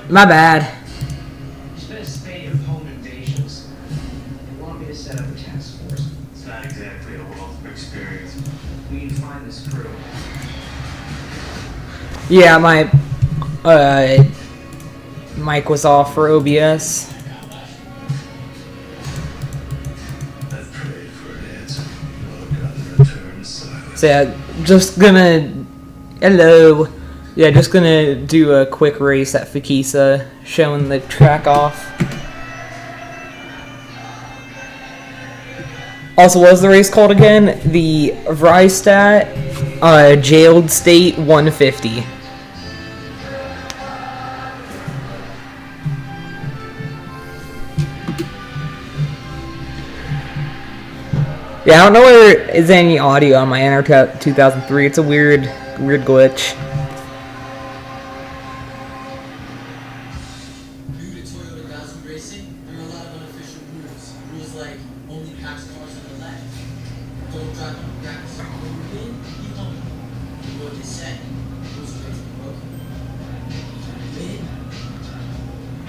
My bad. There's been a spate of home invasions. They want me to set up a task force. It's not exactly a wealth of experience. We need to find this crew. Yeah, my mic was off for OBS. I've prayed for an answer. Lord God, return silence. So yeah, just gonna... Hello. Yeah, just gonna do a quick race at Fakisa, showing the track off. Also, what was the race called again? The Vrystat Jailed State 150. Yeah, I don't know whether there is any audio on my NR2003. It's a weird glitch. Due to Toyota Gazoo Racing, there are a lot of unofficial rules. Rules like only pass cars on the left. Don't drive on the grass. When you win, you come. You know what they say. Rules are made to be broken. Win.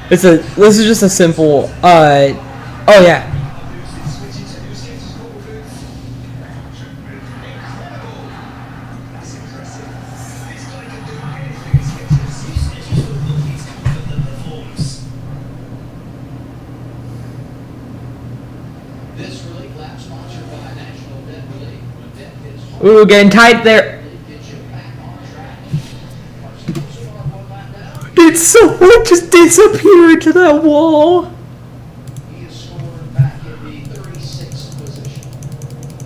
This is just a simple oh yeah. This relay lap sponsored by National Bet Relay. When bet hits home, Ooh, getting tight there. it gets you back on track. So far, 1 lap down. Did someone just disappear into that wall? He is scored back in the 36th position.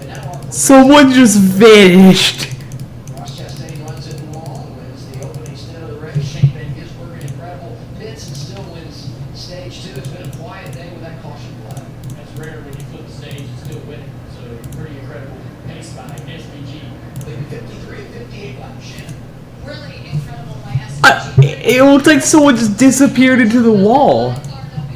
And now our Someone just vanished. Ross Chastain runs it long, wins the opening stint of the race. Shane Van Gisbergen, incredible pits and still wins stage 2. It's been a quiet day with that caution flag. That's rare when you flip the stage and still winning. So pretty incredible pace by SVG. Leading 53 and 58 laps, Shannon. Really incredible by SVG. It looked like someone just disappeared into the wall. We've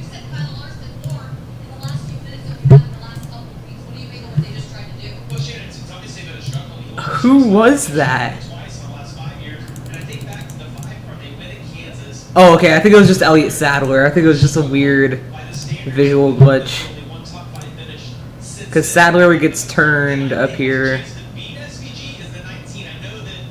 said Kyle Larson more in the last few minutes than we have in the last couple of weeks. What do you make of what they just tried to do? Well, Shannon, it's obviously been a struggle. Who was that? Twice in the last 5 years, and I think back to the 5 from they win in Kansas. Oh, okay. I think it was just Elliott Sadler. I think it was just a weird By the standards, visual glitch. only one top 5 finish since Because then. Sadler gets turned up here. Chance to beat SVG is the 19. I know that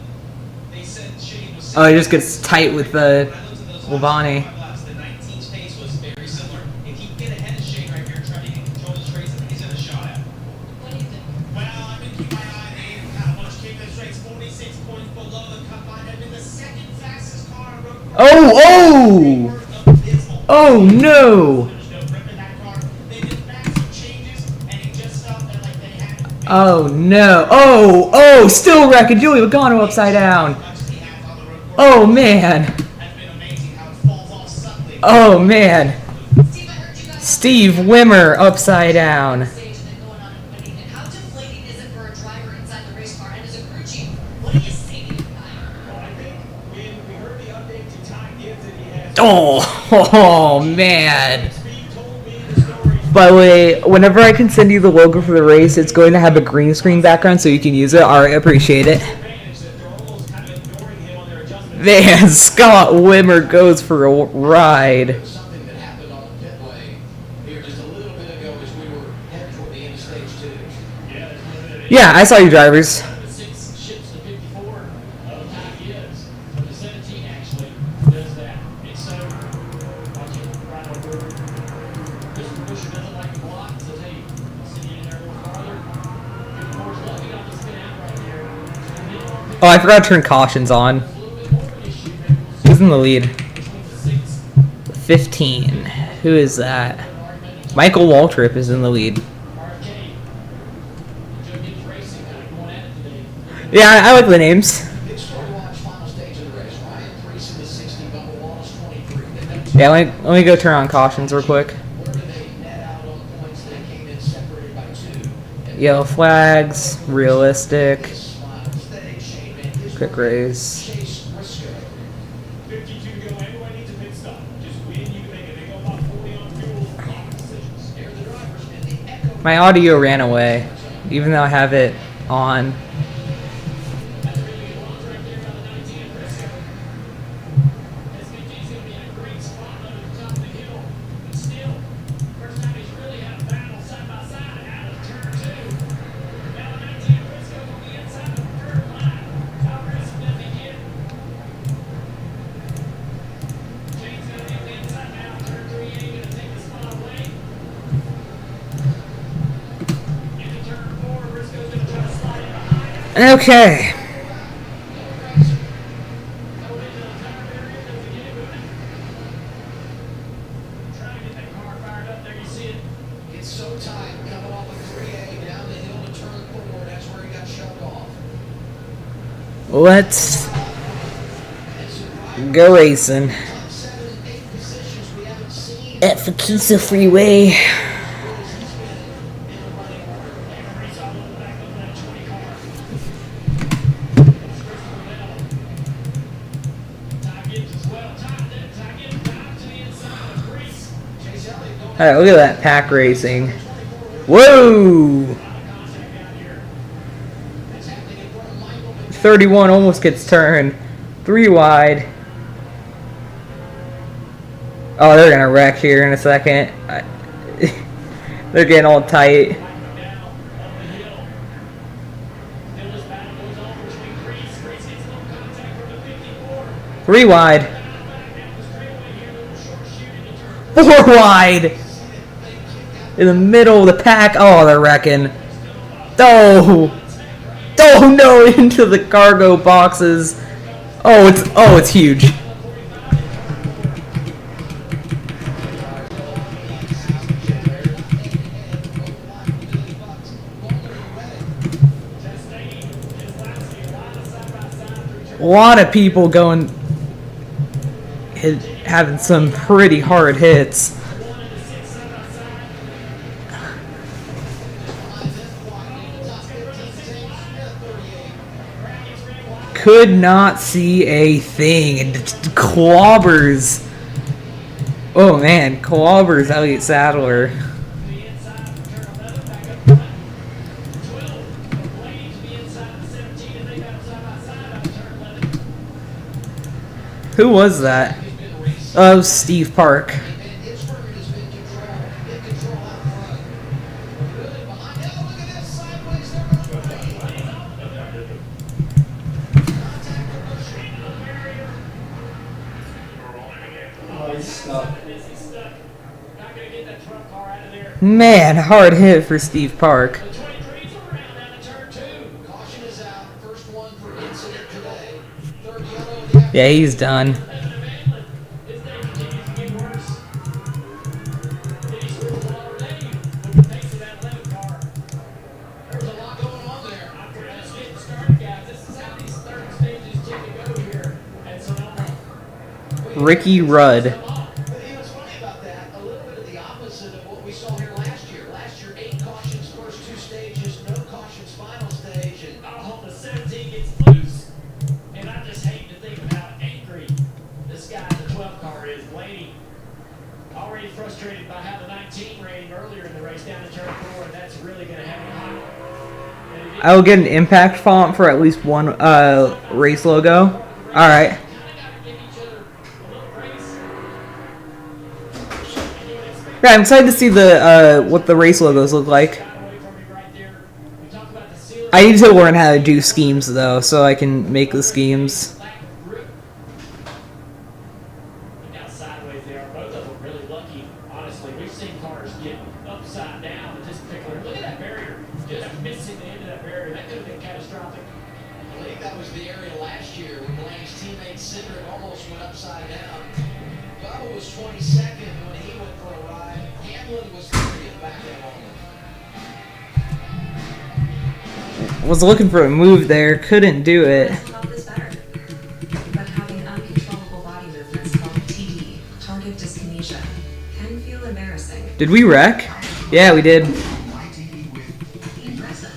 they said Shane was. Oh, he just gets tight with When I looked at those last Levani. 5 laps, the 19's pace was very similar. If he can get ahead of Shane right here and try to control this race, I think he's got a shot at it. What do you think? Well, I've been keeping my eye on Aiden. How much came this race? 46 points below the cut line. Had been the second fastest car on road. Oh! Oh no! Oh no! Oh! Still wrecking Julie Logano upside down. Oh man! Oh man! Steve, I heard you guys Steve Wimmer upside down. stage and then going on and winning. And how deflating is it for a driver inside the race car? And as a crew chief, what do you say to the guy? Oh man! By the way, whenever I can send you the logo for the race, it's going to have a green screen background so you can use it. Alright, appreciate it. Man, Scott Wimmer goes for a ride. Something that happened on the pitway here just a little bit ago as we were heading toward the end of stage 2. Yeah, I saw you drivers. The 6 ships to 54 time is. But the 17 actually does that. And so, watching right over. Mr. Busher doesn't like to block. Says, hey, I'll send you in there a little farther. 54's lucky not to spin out right there. Oh, I forgot to turn cautions on. A little bit more of an issue. Maybe we'll see Who's in the lead? between the 6. 15. Who is that? Michael Waltrip is in the lead. RFK. Joe Gibbs Racing kind of going at it today. Yeah, I like the names. Big story to watch final stage of the race. Ryan Preece in the 60, Bubba Wallace 23. Yeah, let me go turn on cautions real quick. Where did they net out on points? They came in separated by 2. Yellow flags, realistic, This final stage, Shane Van Gisbergen, quick race. Chase Briscoe. 52 to go. Everybody needs a pit stop. Just win. You can make it. They go about 40 on fuel. Lots of decisions. Here are the drivers in the Echo. My audio ran away, even though I have it on. That's a really good launch right there by the 19 at Briscoe. SVG's going to be in a great spot. Okay. Trying to get that car fired up there. You see it? It's so tight coming off of 3A down the hill to turn 4. That's where he got shoved off. Let's go racing. Top 7 and 8 positions we haven't seen. At Fakisa Freeway. Everybody's all over the back of that 20 car. Ty Gibbs as well. Ty Gibbs dive to the inside of Grease. Chase Elliott going Alright, look at that pack racing. Whoa! 31 almost gets turned. 3 wide. Oh, they're gonna wreck here in a second. They're getting all tight. Down up the hill. Still this battle goes on between Grease. Grease gets no contact from the 54. 3 wide. Back down the straightaway here. Little short shooting to turn 4 wide. In the middle of the pack. Oh, they're wrecking. Oh! Oh no! Into the cargo boxes. Oh, it's huge. A lot of people having some pretty hard hits. Could not see a thing, and clobbers. Oh man, clobbers Elliott Sadler. the inside of turn 11. Back up front. 12. Blaney to the inside of 17. And they battle side by side out of turn 11. Who was that? Oh, Steve Park. and Pittsburgh has been in control out front. Good behind. Oh, look at this sideways there. He's stuck. Not going to get that truck car out of there. Man, hard hit for Steve Park. The 23's around down to turn 2. Caution is out. First one for incident today. Third yellow. Yeah, he's done. Evan Evangeline, his day continues to get worse. He's through already with the pace of that 11 car. There's a lot going on there. We're just getting started, guys. This is how these third stages tend to go here at Sonoma. Ricky Rudd. But you know what's funny about that? A little bit of the opposite of what we saw here last year. Last year, 8 cautions first 2 stages, no cautions final stage, and Oh, the 17 gets loose. And I just hate to think of how angry this guy in the 12 car is. Blaney, already frustrated by how the 19 ran earlier in the race down to turn 4, and that's really going to have him hot. And it I will get an impact font for at least one race logo. Alright. kind of got to give each other a little grace. And you would expect Yeah, I'm excited to see the what the race logos look like. that away from you right there. We talk about the ceiling. I need to learn how to do schemes though, so I can make the schemes. Lack of grip. And now sideways they are. Both of them really lucky. Honestly, we've seen cars get upside down at this particular. Look at that barrier. Just missing the end of that barrier. That could have been catastrophic. I believe that was the area last year when Blaney's teammate Cindric almost went upside down. Bubba was 22nd when he went for a ride. Hamlin was 30th back then only. Was looking for a move there, couldn't do it. Mental health is better, but having uncontrollable body movements called TD, target dyskinesia, can feel embarrassing. Did we wreck? Yeah, we did. Ingrezza.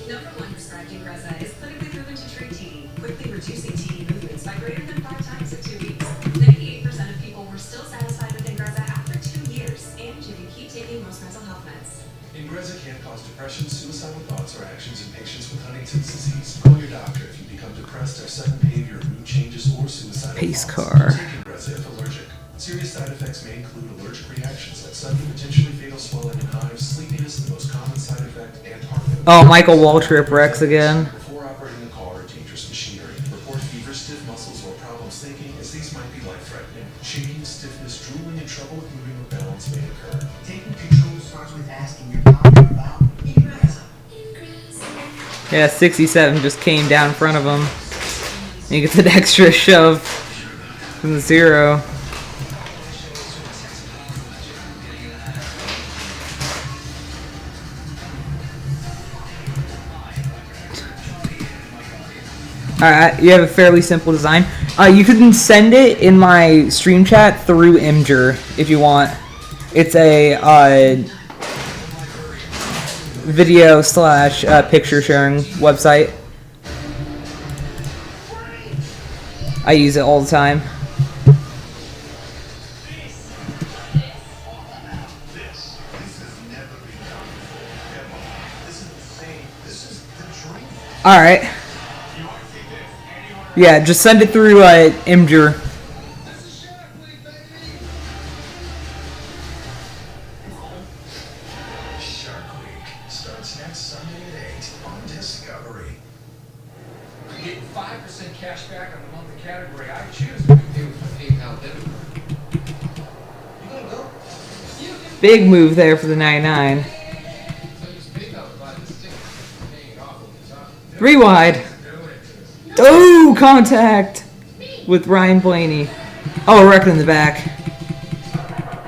Number 1 prescribed Ingrezza is clinically proven to treat TD, quickly reducing TD movements by greater than 5 times in 2 weeks. 98% of people were still satisfied with Ingrezza after 2 years, and you can keep taking most mental health meds. Ingrezza can cause depression, suicidal thoughts, or actions in patients with Huntington's disease. Call your doctor if you become depressed, have sudden behavior, mood changes, or suicidal Pace thoughts. car. Take Ingrezza if allergic. Serious side effects may include allergic reactions like sudden, potentially fatal swelling and hives, sleepiness, the most common side effect, and heart rate. Oh, Michael Waltrip wrecks again. Before operating a car or dangerous machinery, report fever, stiff muscles, or problems thinking, as these might be life-threatening. Shaking, stiffness, drooling, and trouble with moving or balance may occur. Taking control starts with asking your doctor about Ingrezza. Yeah, 67 just came down in front of him. And he gets an extra shove from the 0. Alright, you have a fairly simple design. You can send it in my stream chat through Imgur if you want. It's a video / picture sharing website. I use it all the time. Alright. Yeah, just send it through Imgur. Shark Week starts next Sunday at 8 on Discovery. You get 5% cash back on the monthly category I choose to pay with my PayPal debit card. You gonna go? Big move there for the 99. So use PayPal to buy this ticket. Paying it off over the top. 3 wide. Oh, contact with Ryan Blaney. Oh, a wreck in the back.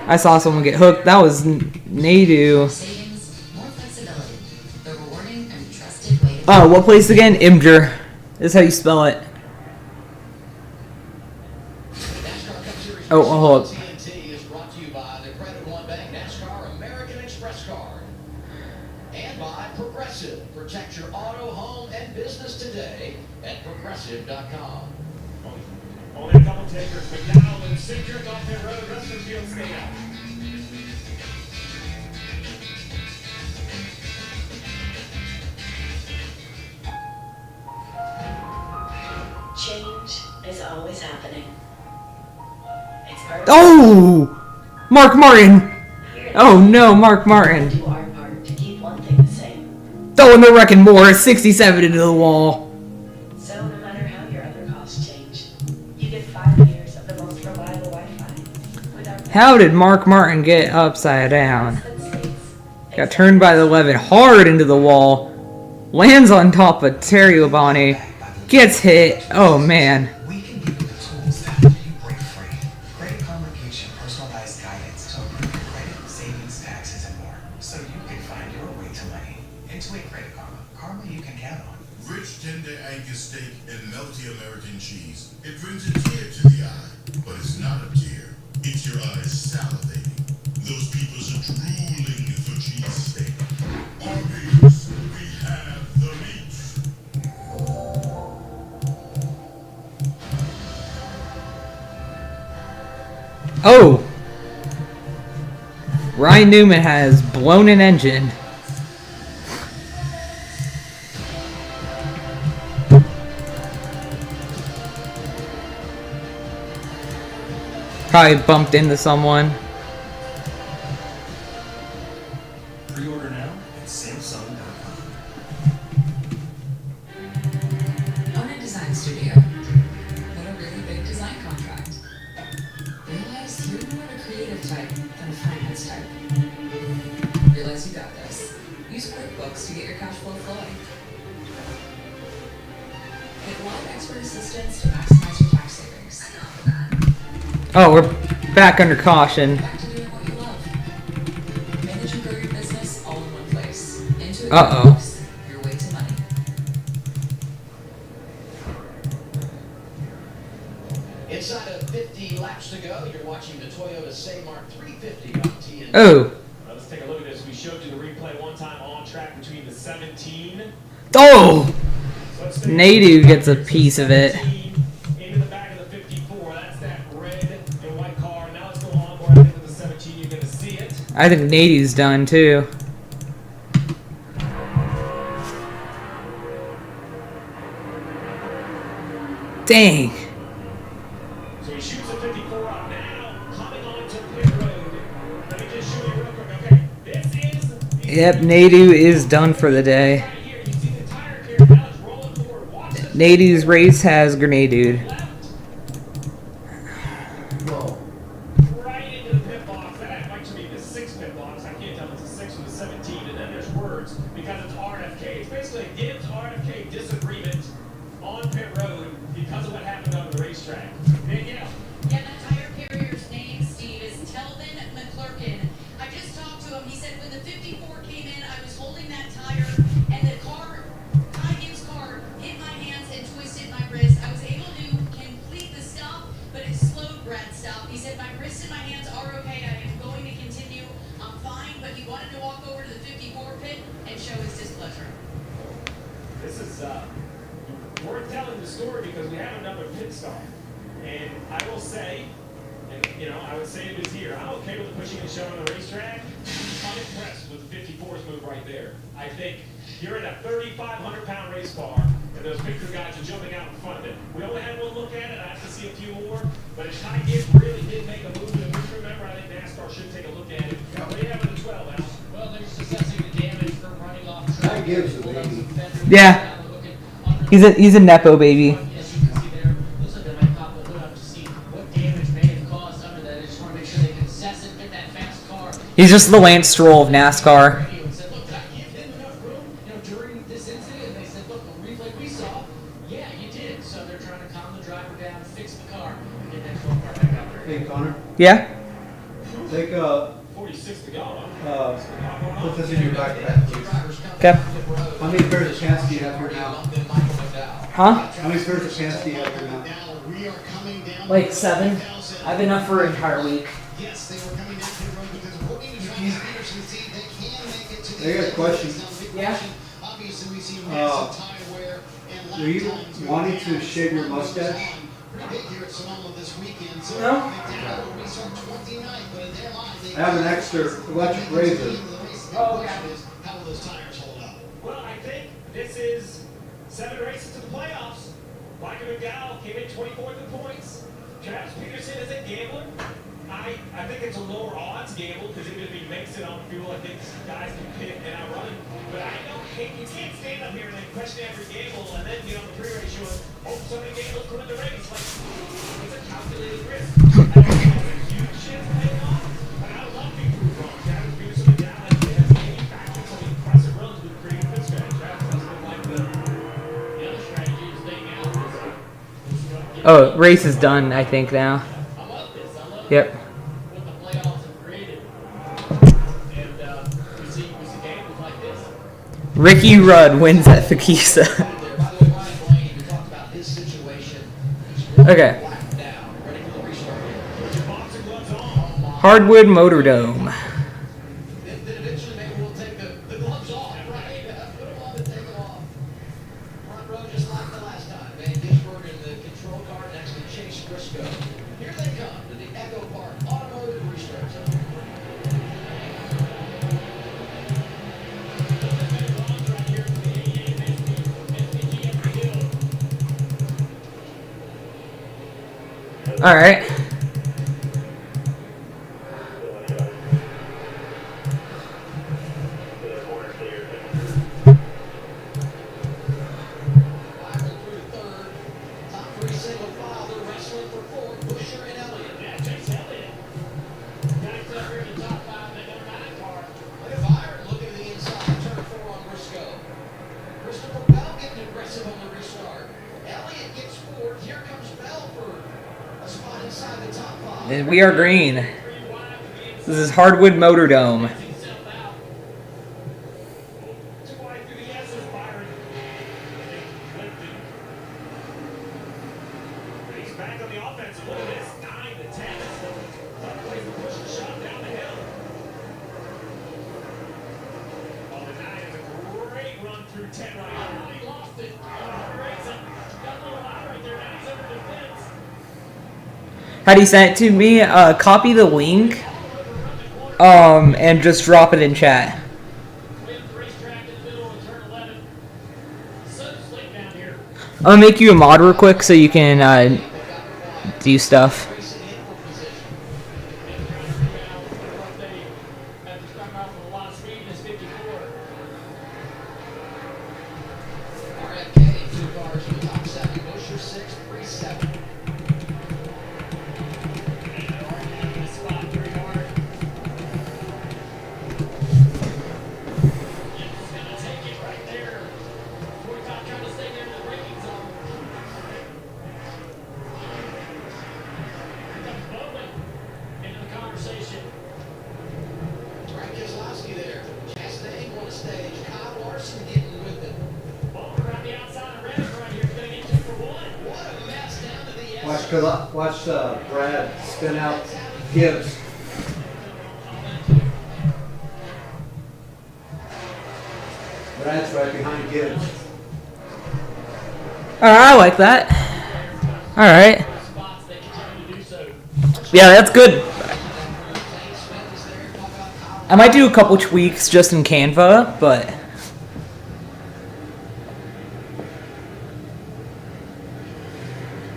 I saw someone get hooked. That was Nadu. Savings, more flexibility. The rewarding and trusted way to Oh, what place again? Imgur. This is how you spell it. NASCAR Cup Series Oh, hold up. TNT is brought to you by the Credit One Bank NASCAR American Express card. And by Progressive. Protect your auto, home, and business today at progressive.com. Only a couple takers, but now when Sinkers off pit road, rest of the field stay out. change is always happening. It's part Oh! Mark Martin! Oh no, Mark Martin. do our part to keep one thing the same. Oh, and they're wrecking more. 67 into the wall. So no matter how your other costs change, you get 5 years of the most reliable Wi-Fi. With our How did Mark Martin get upside down? that stays Got turned by the 11 hard into the wall. Lands on top of Terry Labonte. Gets hit. Oh man. We can give you the tools that help you break free. Credit Karma gives you personalized guidance to improve your credit, savings, taxes, and more, so you can find your way to money. Intuit Credit Karma. Karma you can count on. Rich tender Angus steak and melty American cheese. It brings a tear to the eye, but it's not a tear. It's your eyes salivating. Those peoples are drooling for cheese steak. Arby's, we have the meat. Oh! Ryan Newman has blown an engine. Probably bumped into someone. Pre-order now at Samsung.com. Own a design studio. What a really big design contract. Realize you're more a creative type than a finance type. Realize you got this. Use QuickBooks to get your cash flow flowing. Get live expert assistance to maximize your tax savings. Oh, we're back under caution. Back to doing what you love. Manage and grow your business all in one place. Into Uh-oh. your way to money. Inside of 50 laps to go, you're watching the Toyota Mark 350 on TNT. Oh. Let's take a look at this. We showed you the replay one time on track between the 17. Oh! So let's take Nadu gets a piece of it. 17 into the back of the 54. That's that red and white car. Now let's go on board. I think with the 17, you're going to see it. I think Nadu's done too. Dang. So he shoots a 54 out now, coming on to pit road. Let me just show you real quick, okay? This is Yep, Nadu is done for the day. right here. You see the tire clear, now it's rolling forward. Watch this. Nadu's race has Grenadude. Left. Right into the pit box. That, like showing to me the 6 pit box. I can't tell if it's a 6 or the 17, and then there's words because it's RFK. It's basically a Gibbs RFK disagreement on pit road because of what happened on the racetrack. Danielle. Yeah, that tire carrier's name, Steve, is Telvin McClurkin. I just talked to him. He said when the 54 came in, I was holding that tire, and the car, Ty Gibbs' car, hit my hands and twisted my wrist. I was able to complete the stop, but it slowed Brad's stop. He said my wrist and my hands are okay. I am going to continue. I'm fine, but he wanted to walk over to the 54 pit and show his displeasure. This is worth telling the story because we have another pit stop. And I will say, and you know, I would say it was here. I'm okay with the pushing and shoving on the racetrack. I'm impressed with the 54's move right there. I think you're in a 3,500-pound race car, and those big crew guys are jumping out in front of it. We only had one look at it. I have to see a few more. But if Ty Gibbs really did make a move in the push, remember, I think NASCAR should take a look at it. What do you have in the 12, Al? Well, they're assessing the damage from running off track. Ty Gibbs, the baby. Yeah. He's a nepo baby. As you can see there, looks like they might pop the hood up to see what damage may have caused under that. They just want to make sure they can assess it, get that fast car. He's just the Lance Stroll of NASCAR. And said, look, did I give him enough room, during this incident? And they said, look, the replay we saw, yeah, you did. So they're trying to calm the driver down, fix the car, and get that 12 car back out there. Hey, Connor, Yeah? take 46 to go. put this in your backpack, please. Okay. How many pairs of pants do you have here now? Huh? How many pairs of pants do you have here now? Like 7. I have enough for an entire week. Yes, they were coming down pit road because according to Travis Peterson, see, they can make it to the I got a question. Yeah. Obviously, we see massive tire wear and lap Are you times wanting going to shave your mustache? pretty big here at Sonoma this weekend. So No. McDowell will restart 29th, but in their mind, they I have an extra electric razor. Oh, yeah. How will those tires hold up? Well, I think this is 7 races to the playoffs. Michael McDowell came in 24th in points. Travis Peterson is a gambler. I think it's a lower odds gamble because even if he makes it on fuel, I think guys can pit and outrun him. But I don't think you can't stand up here and then question every gamble and then get on the Freeway showing, oh, somebody gambles come in the race. Like, it's a calculated risk. I don't think it's a huge shift paying off, but I would love to be proved wrong. Travis Peterson and McDowell has manufactured some impressive runs with creative pit strategy. Travis doesn't look like the other strategy is staying out. Oh, race is done, I think, now. I love this. I love Yep. what the playoffs have created. And we see games like this. Ricky Rudd wins at Fakisa. By the way, Ryan Blaney, we talked about his situation. He's really Okay. blacked down, ready for the restart. Put your boxing gloves on. Hardwood Motordome. Then eventually maybe we'll take the gloves off, right? Put them on and take them off. Front row just like the last time. Van Gisbergen in the control car next to Chase Briscoe. Here they come to the Echo Park Automotive Restart Zone. All right. Byron through third. Top 3 single file. They're wrestling for 4. Busher and Elliott. Yeah, Chase Elliott. Guys up here in the top 5 in the number 9 car. Look at Byron looking to the inside. Turn 4 on Briscoe. Christopher Bell getting aggressive on the restart. Elliott gets 4. Here comes Bell for a spot inside the top 5. And we are green. This is Hardwood Motordome. Himself out. Too wide through the S's, Byron. Lifted. But he's back on the offensive. Look at this. 9 to 10. Tough place to push the shot down the hill. Oh, the 9 is a great run through 10 right now. He lost it. Raise it. Got a little high right there. Now he's under defense. How do you send it to me? Copy the link. And just drop it in chat. We have the racetrack in the middle of turn 11. Sun's late down here. I'm gonna make you a mod real quick so you can do stuff. Racing in for position. And trying to rebound what they have to start off with a lot of speed in this 54. RFK, 2 cars in the top 7. Busher 6, 3, 7. And they're already having a spot very hard. Watch Brad spin out Gibbs. Brad's right behind Gibbs. Alright, I like that. Alright. Yeah, that's good. I might do a couple tweaks just in Canva, but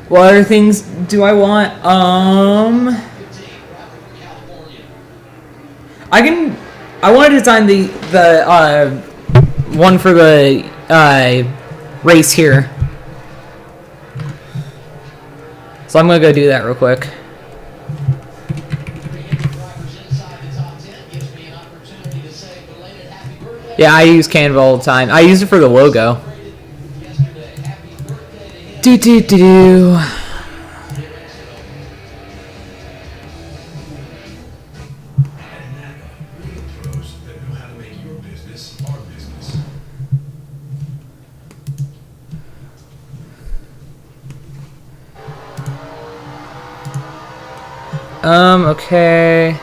what other things do I want? I want to design the one for the race here. So I'm gonna go do that real quick. Yeah, I use Canva all the time. I use it for the logo. Do. Pros that know how to make your business our business. Okay.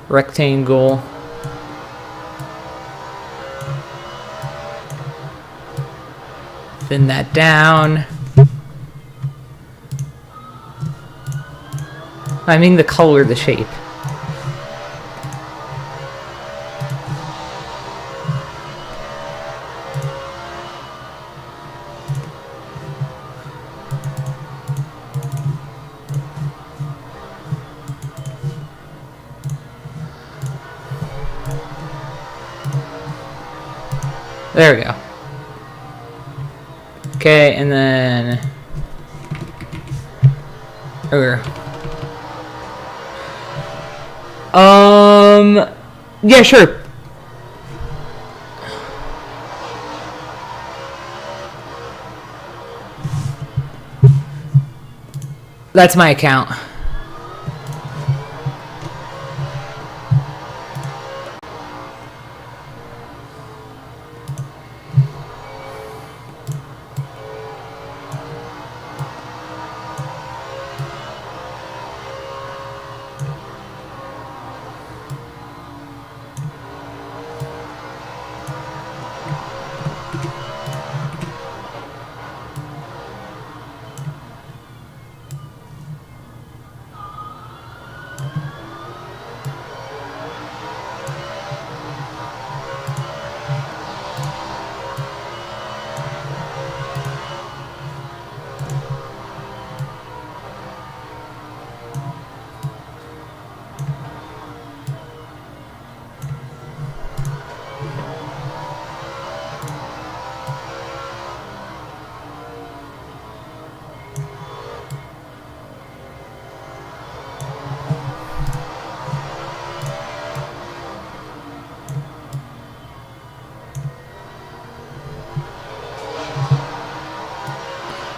Rectangle. Thin that down. I mean the color, the shape. There we go. Okay, and then over. Yeah, sure. That's my account.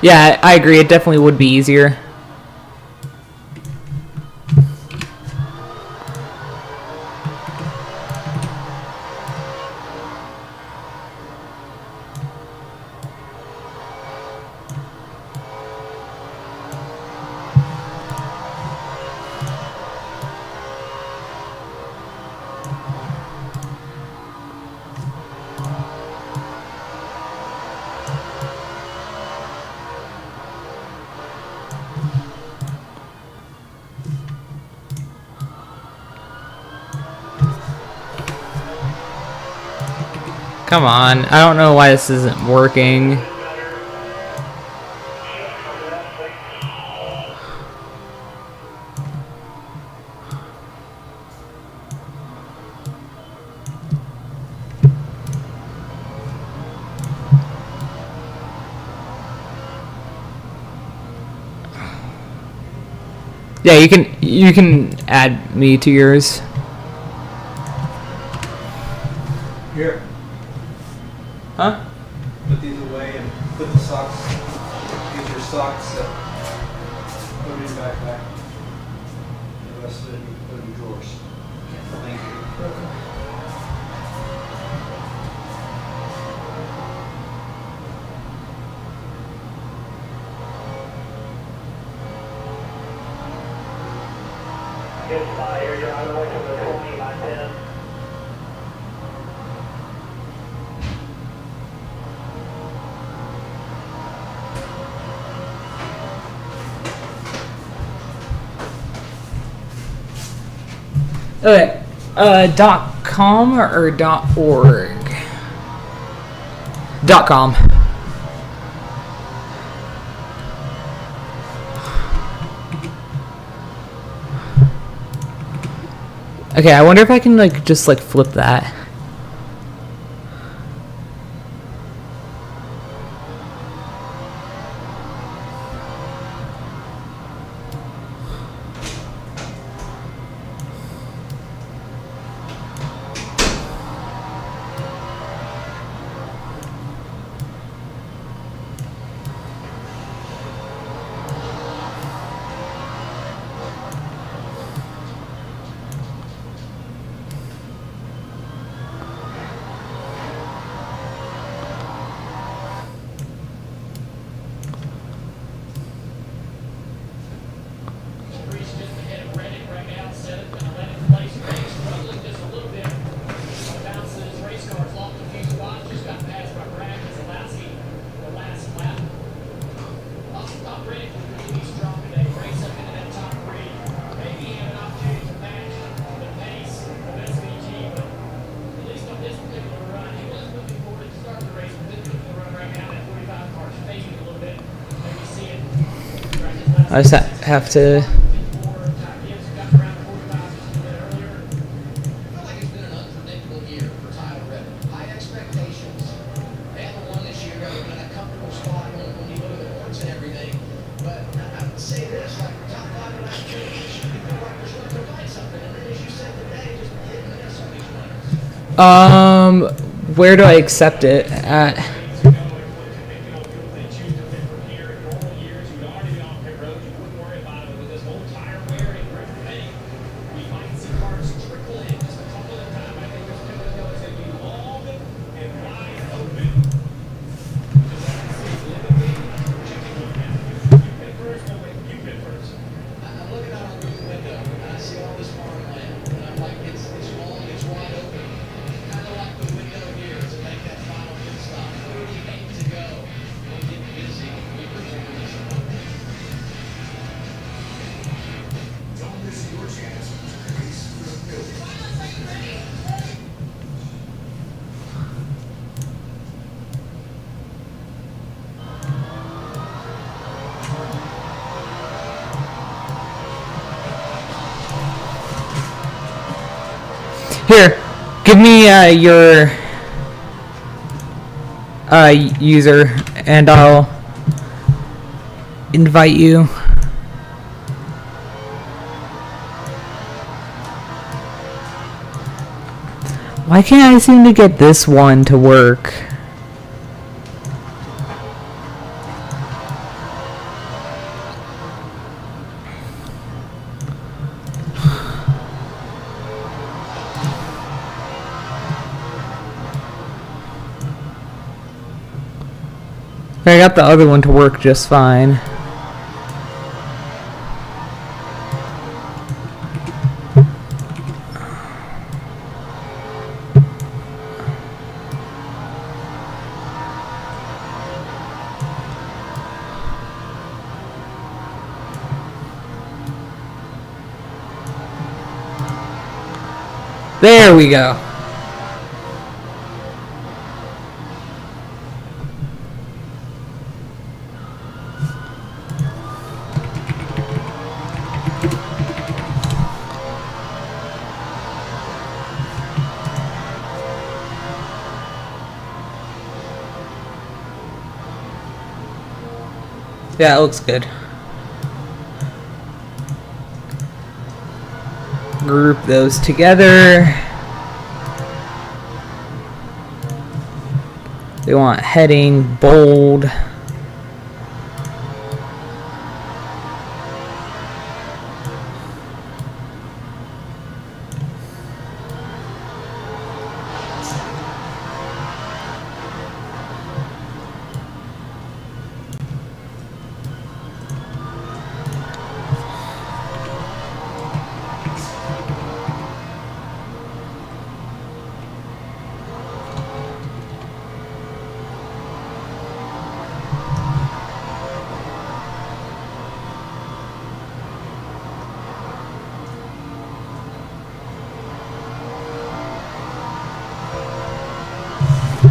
Yeah, I agree. It definitely would be easier. Come on, I don't know why this isn't working. Yeah, you can add me to yours. Here. Huh? Put these away and put the socks. These are socks that put in your backpack. The rest of it you can put in drawers. Thank you. Good spot here. You're on the way to the 20 by 10. Okay, .com or .org? .com. Okay, I wonder if I can like just like flip that. Breeze just ahead of Reddick right now, set it, gonna let it place race, struggling just a little bit. Bounces, race cars lost a few spots, just got passed by Bragg as the last lap. Also thought Reddick was really strong today, race up into that top three. Maybe have an opportunity to match the pace of SVG, but at least on this particular run, he was moving forward to start the race, but this particular run right now, that 45 car is fading a little bit. Maybe see it. I just have to. I feel like it's been an unpredictable year for Tyler Reddick. High expectations. They had the one this year, got in a comfortable spot when you look at the points and everything. But I would say this, like top five last year, you feel like you're supposed to find something. And then as you said today, just hit and miss on these winners. Where do I accept it at? I'm looking out our booth window and I see all this farmland. And I'm like, it's long, it's wide open. Kind of like the window here to make that final pit stop. 38 to go. We'll get busy. We return this one. Don't miss your chance to race for the million. Here, give me your user, and I'll invite you. Why can't I seem to get this one to work? I got the other one to work just fine. There we go. Yeah, it looks good. Group those together. They want heading bold.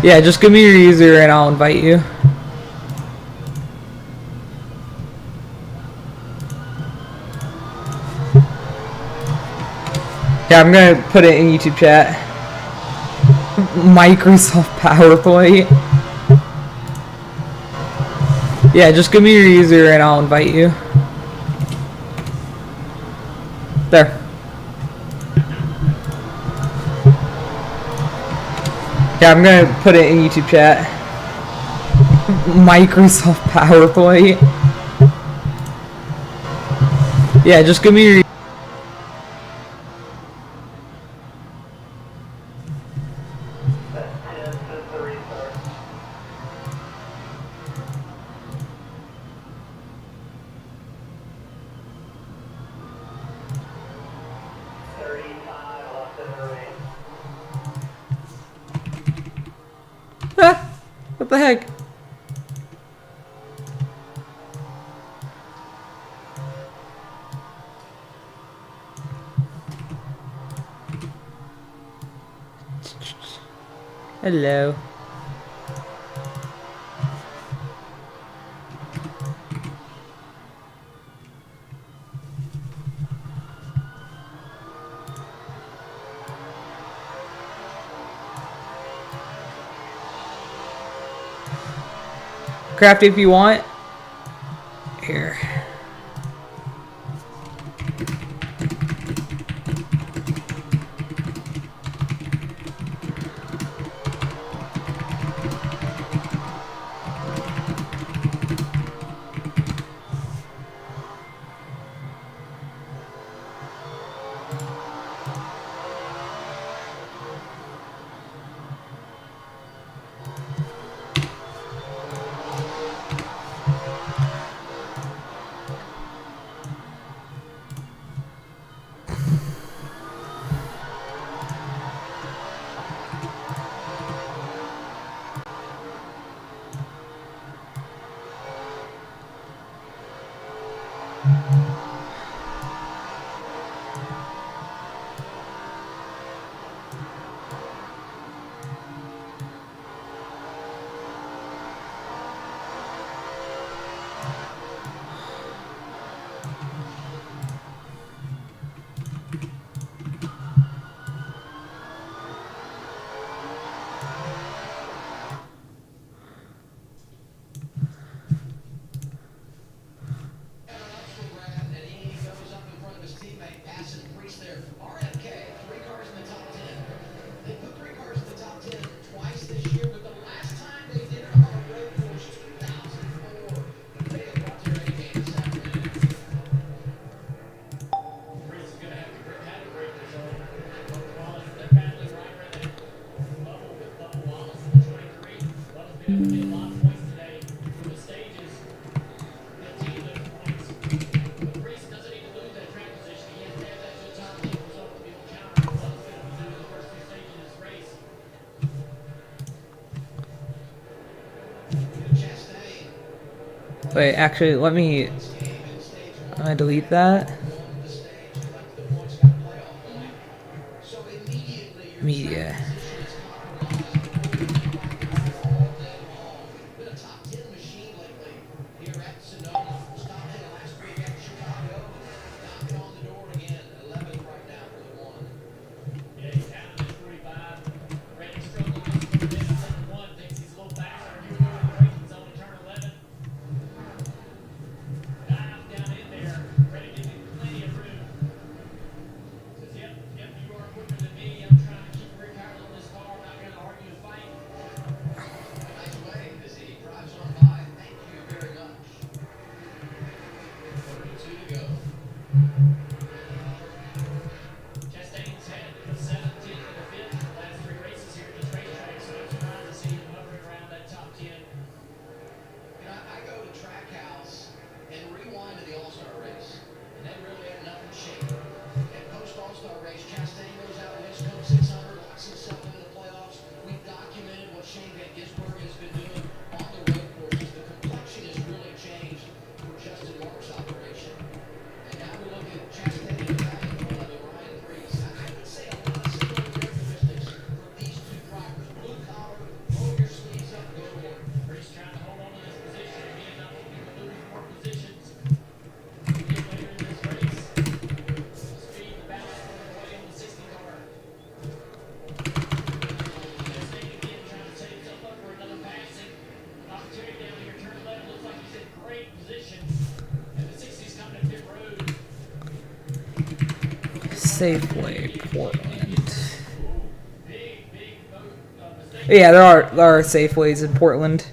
Yeah, just give me your user and I'll invite you. Yeah, I'm gonna put it in YouTube chat. Microsoft PowerPoint. Yeah, just give me your user and I'll invite you. There. Yeah, I'm gonna put it in YouTube chat. Microsoft PowerPoint. Yeah, just give me your... Ah, what the heck? Hello. Crafty if you want. Here. Wait, actually, let me delete that. Media. Safeway, Portland. Yeah, there are Safeways in Portland.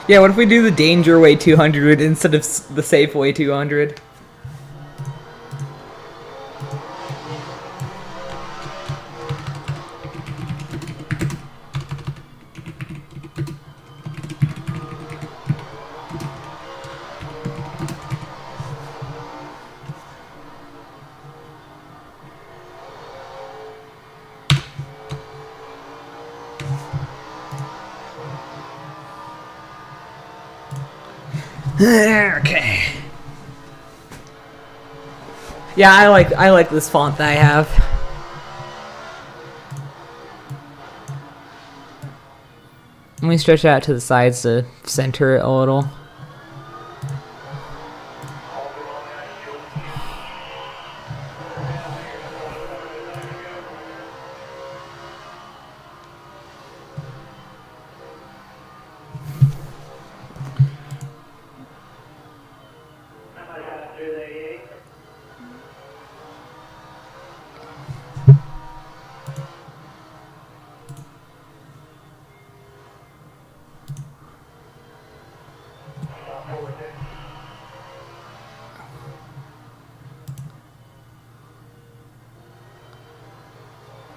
Yeah, what if we do the Danger Way 200 instead of the Safeway 200? Okay. Yeah, I like this font that I have. Let me stretch it out to the sides to center it a little.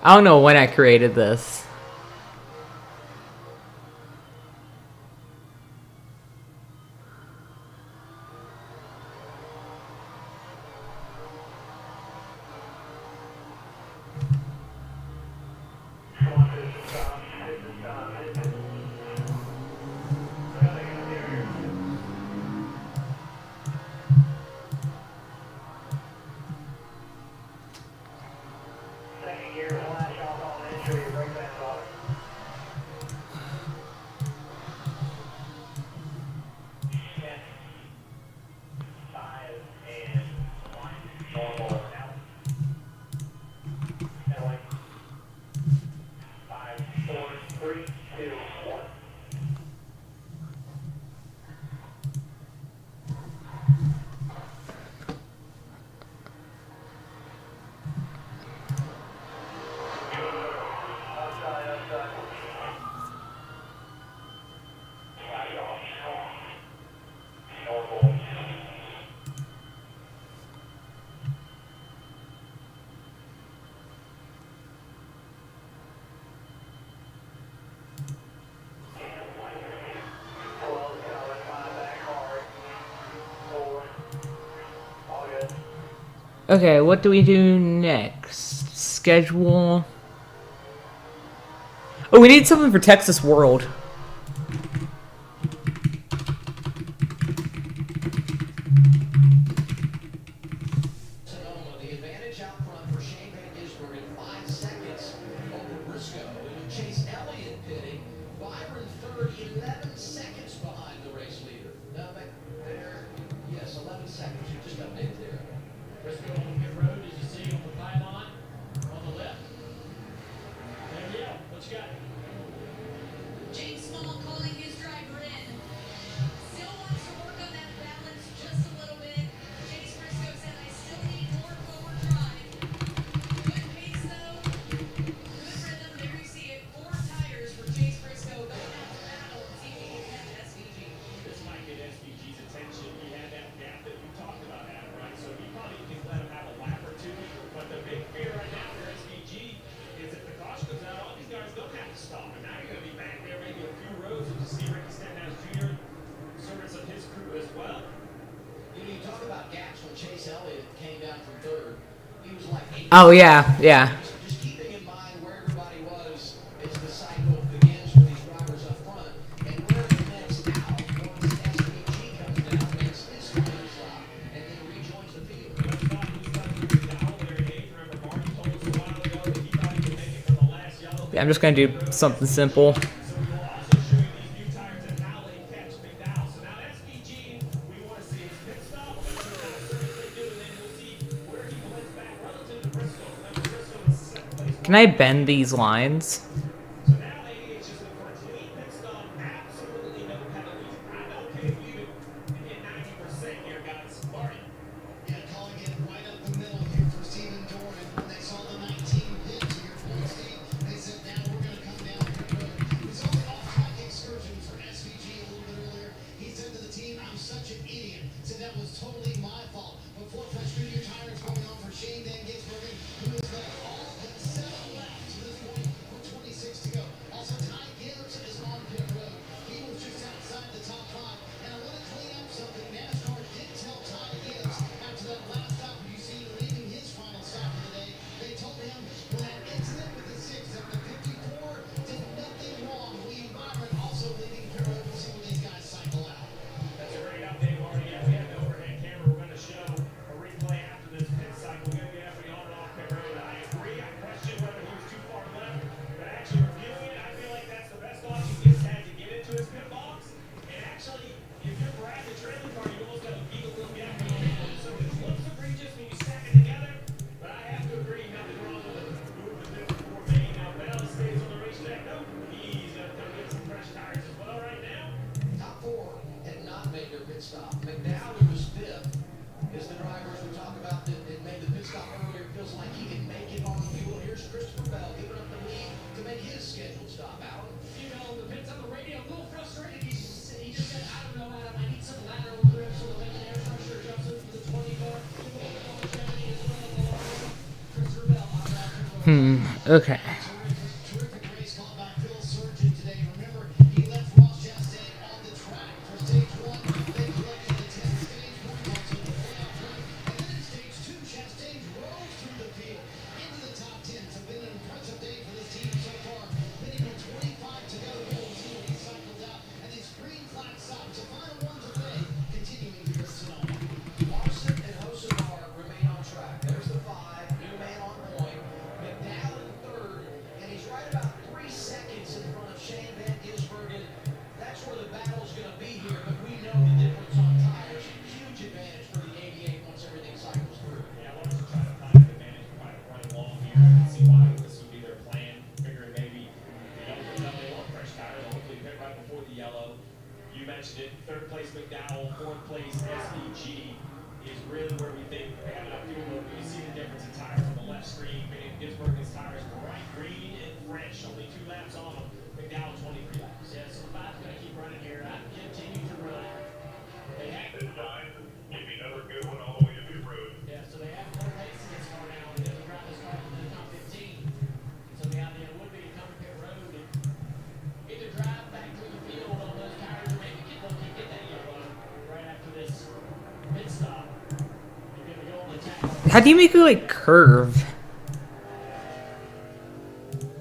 I don't know when I created this. Okay, what do we do next? Schedule. Oh, we need something for Texas World. The advantage out front for Shane Van Gisbergen in 5 seconds over Briscoe. And Chase Elliott pitting. Byron third, 11 seconds behind the race leader. No, but there, yes, 11 seconds. You just updated there. Chase Elliott came down from third. He was like 8. Oh yeah, yeah. Just keeping in mind where everybody was as the cycle begins for these drivers up front, and where the next out once SVG comes down, makes his final stop, and then rejoins the field. Yeah, I'm just gonna do something simple. Can I bend these lines? Yeah, calling it right up the middle here for Stephen Doran. When they saw the 19 pit to your point, Steve, they said, now we're going to come down pit road. We saw the off-track excursion for SVG a little bit earlier. He said to the team, I'm such an idiot. Said that was totally my fault. Before fresh Goodyear tires going on for Shane Van Gisbergen, who has led all but 7 laps to this point with 26 to go. Also, Ty Gibbs is on pit road. He was just outside the top 5. And I want to clean up something. NASCAR did tell Ty Gibbs after that last stop you see leaving his final stop of the day. They told him when that incident with the 6 at the 54 did nothing wrong. Lee Byron also leaving pit road. We'll see when these guys cycle out. That's a great update, Marty. Yeah, we have the overhead camera. We're going to show a replay after this pit cycle. We're going to get everybody on and off pit road. I agree. I question whether he was too far left. But actually reviewing it, I feel like that's the best option he's had to get into his pit box. And actually, if you're Brad the trailing car, you almost got to beat a little gap in the pit. So it looks egregious when you stack it together. But I have to agree, nothing wrong with it. Moving the 54 main. Now, Bell stays on the racetrack. Nope. He's going to come get some fresh tires as well right now. Top 4 had not made their pit stop. McDowell, who was 5th, is the drivers we talk about that made the pit stop earlier. Feels like he can make it on the fuel. Here's Christopher Bell giving up the lead to make his scheduled stop out. You know, the pit's on the radio, a little frustrated. He just said, I don't know, Adam, I need some lateral grip so that the air pressure adjustment for the 20 car. Christopher Bell on that. Okay. Terrific race called by Phil Surgeon today. Remember, he left Ross Chastain on the track for stage 1. They collected the 10 stage points onto the playoff run. And then in stage 2, Chastain rose through the field into the top 10. It's been an impressive day for this team so far. Pitting with 25 to go. We'll see when he cycles out. And these green flag stops, the final ones of the day, continuing here at Sonoma. Larson and Hosevar remain on track. There's the 5, new man on point. McDowell in 3rd, and he's right about 3 seconds in front of Shane Van Gisbergen. That's where the battle's going to be here, but we know the difference on tires. Huge advantage for the 88 once everything cycles through. Yeah, Lawrence trying to find an advantage by running long here. I can see why this would be their plan. Figuring maybe they want fresh tires. Hopefully pit right before the yellow. You mentioned it. 3rd place McDowell, 4th place SVG is really where we think they have enough fuel. You see the difference in tires on the left screen. Gisbergen's tires bright green and fresh. Only 2 laps on them. McDowell 23 laps. Yeah, so the 5's going to keep running here. I continue to run. They have This time, give me another good one all the way to pit road. Yeah, so they have 4 races this car now, and then the drive this car from the top 15. So the idea would be to come to pit road and get the drive back to the field on those tires, or maybe get lucky and get that yellow right after this pit stop. You're going to go on the attack. How do you make it like curve?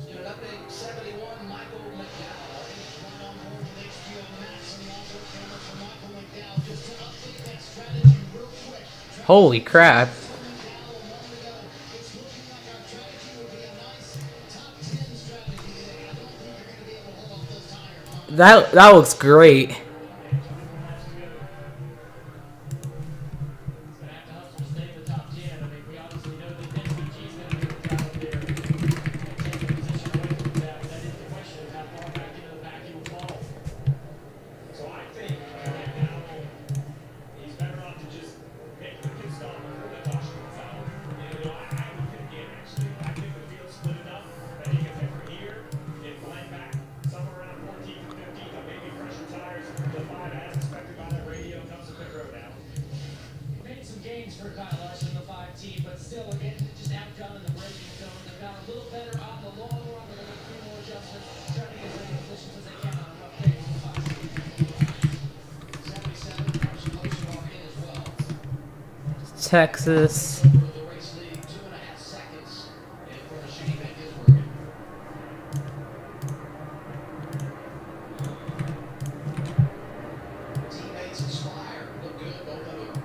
In an update, 71, Michael McDowell. Right on board with HBO Max and the onboard camera for Michael McDowell. Just to update that strategy real quick. Holy crap. McDowell a moment ago. It's looking like our strategy will be a nice top 10 strategy today. I don't think you're going to be able to hold off those tires. That looks great. For Kyle Larson in the 5 team, but still again just outgunning the braking zone. They've got a little better on the long run. They're going to do more adjustments, trying to get as many positions as they can on a rough day in the 5. 77, Carson Hosevar in as well. Texas. The race lead 2.5 seconds in front of Shane Van Gisbergen. Teammates inspire, look good, both of them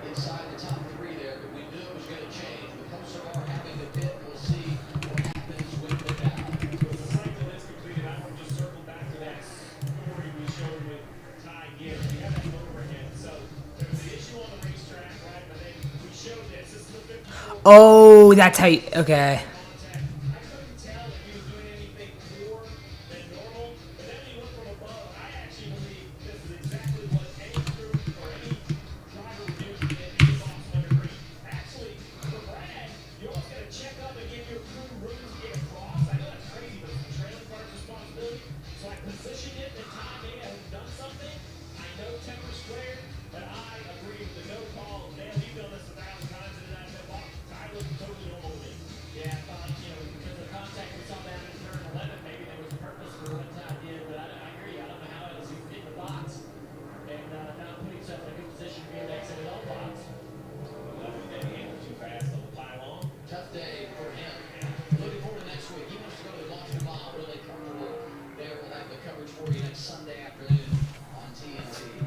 inside the top 3 there, but we knew it was going to change. With Kosovar having to pit, we'll see what happens with the down. With the cycle that's completed, I want to just circle back to that story we showed with Ty Gibbs. We have that over again. So there was an issue on the racetrack, right? But then we showed this. This is the 54 Oh, that's how. Okay. contact. I couldn't tell if he was doing anything more than normal. But then when he looked from above, I actually believe this is exactly what any crew or any driver would do to get any box under green. Actually, for Brad, you always got to check up and give your crew room to get across. I know that's crazy, but it's the trailing part's responsibility. So I positioned it that Tom may have done something. I know temper squared, but I agree with the no call. Man, you've done this 1,000 times in that box. I look totally normal to me. Yeah, I thought, because the contact we saw down in turn 11, maybe there was a purpose for what Todd did, but I agree. I don't know how else he could get in the box and not put himself in a good position to be in that exit all box. I think they handled too fast on the pylon. Tough day for him. Looking forward to next week. He wants to go to the Boston Mile. Really comfortable there. We'll have the coverage for you next Sunday afternoon on TNT.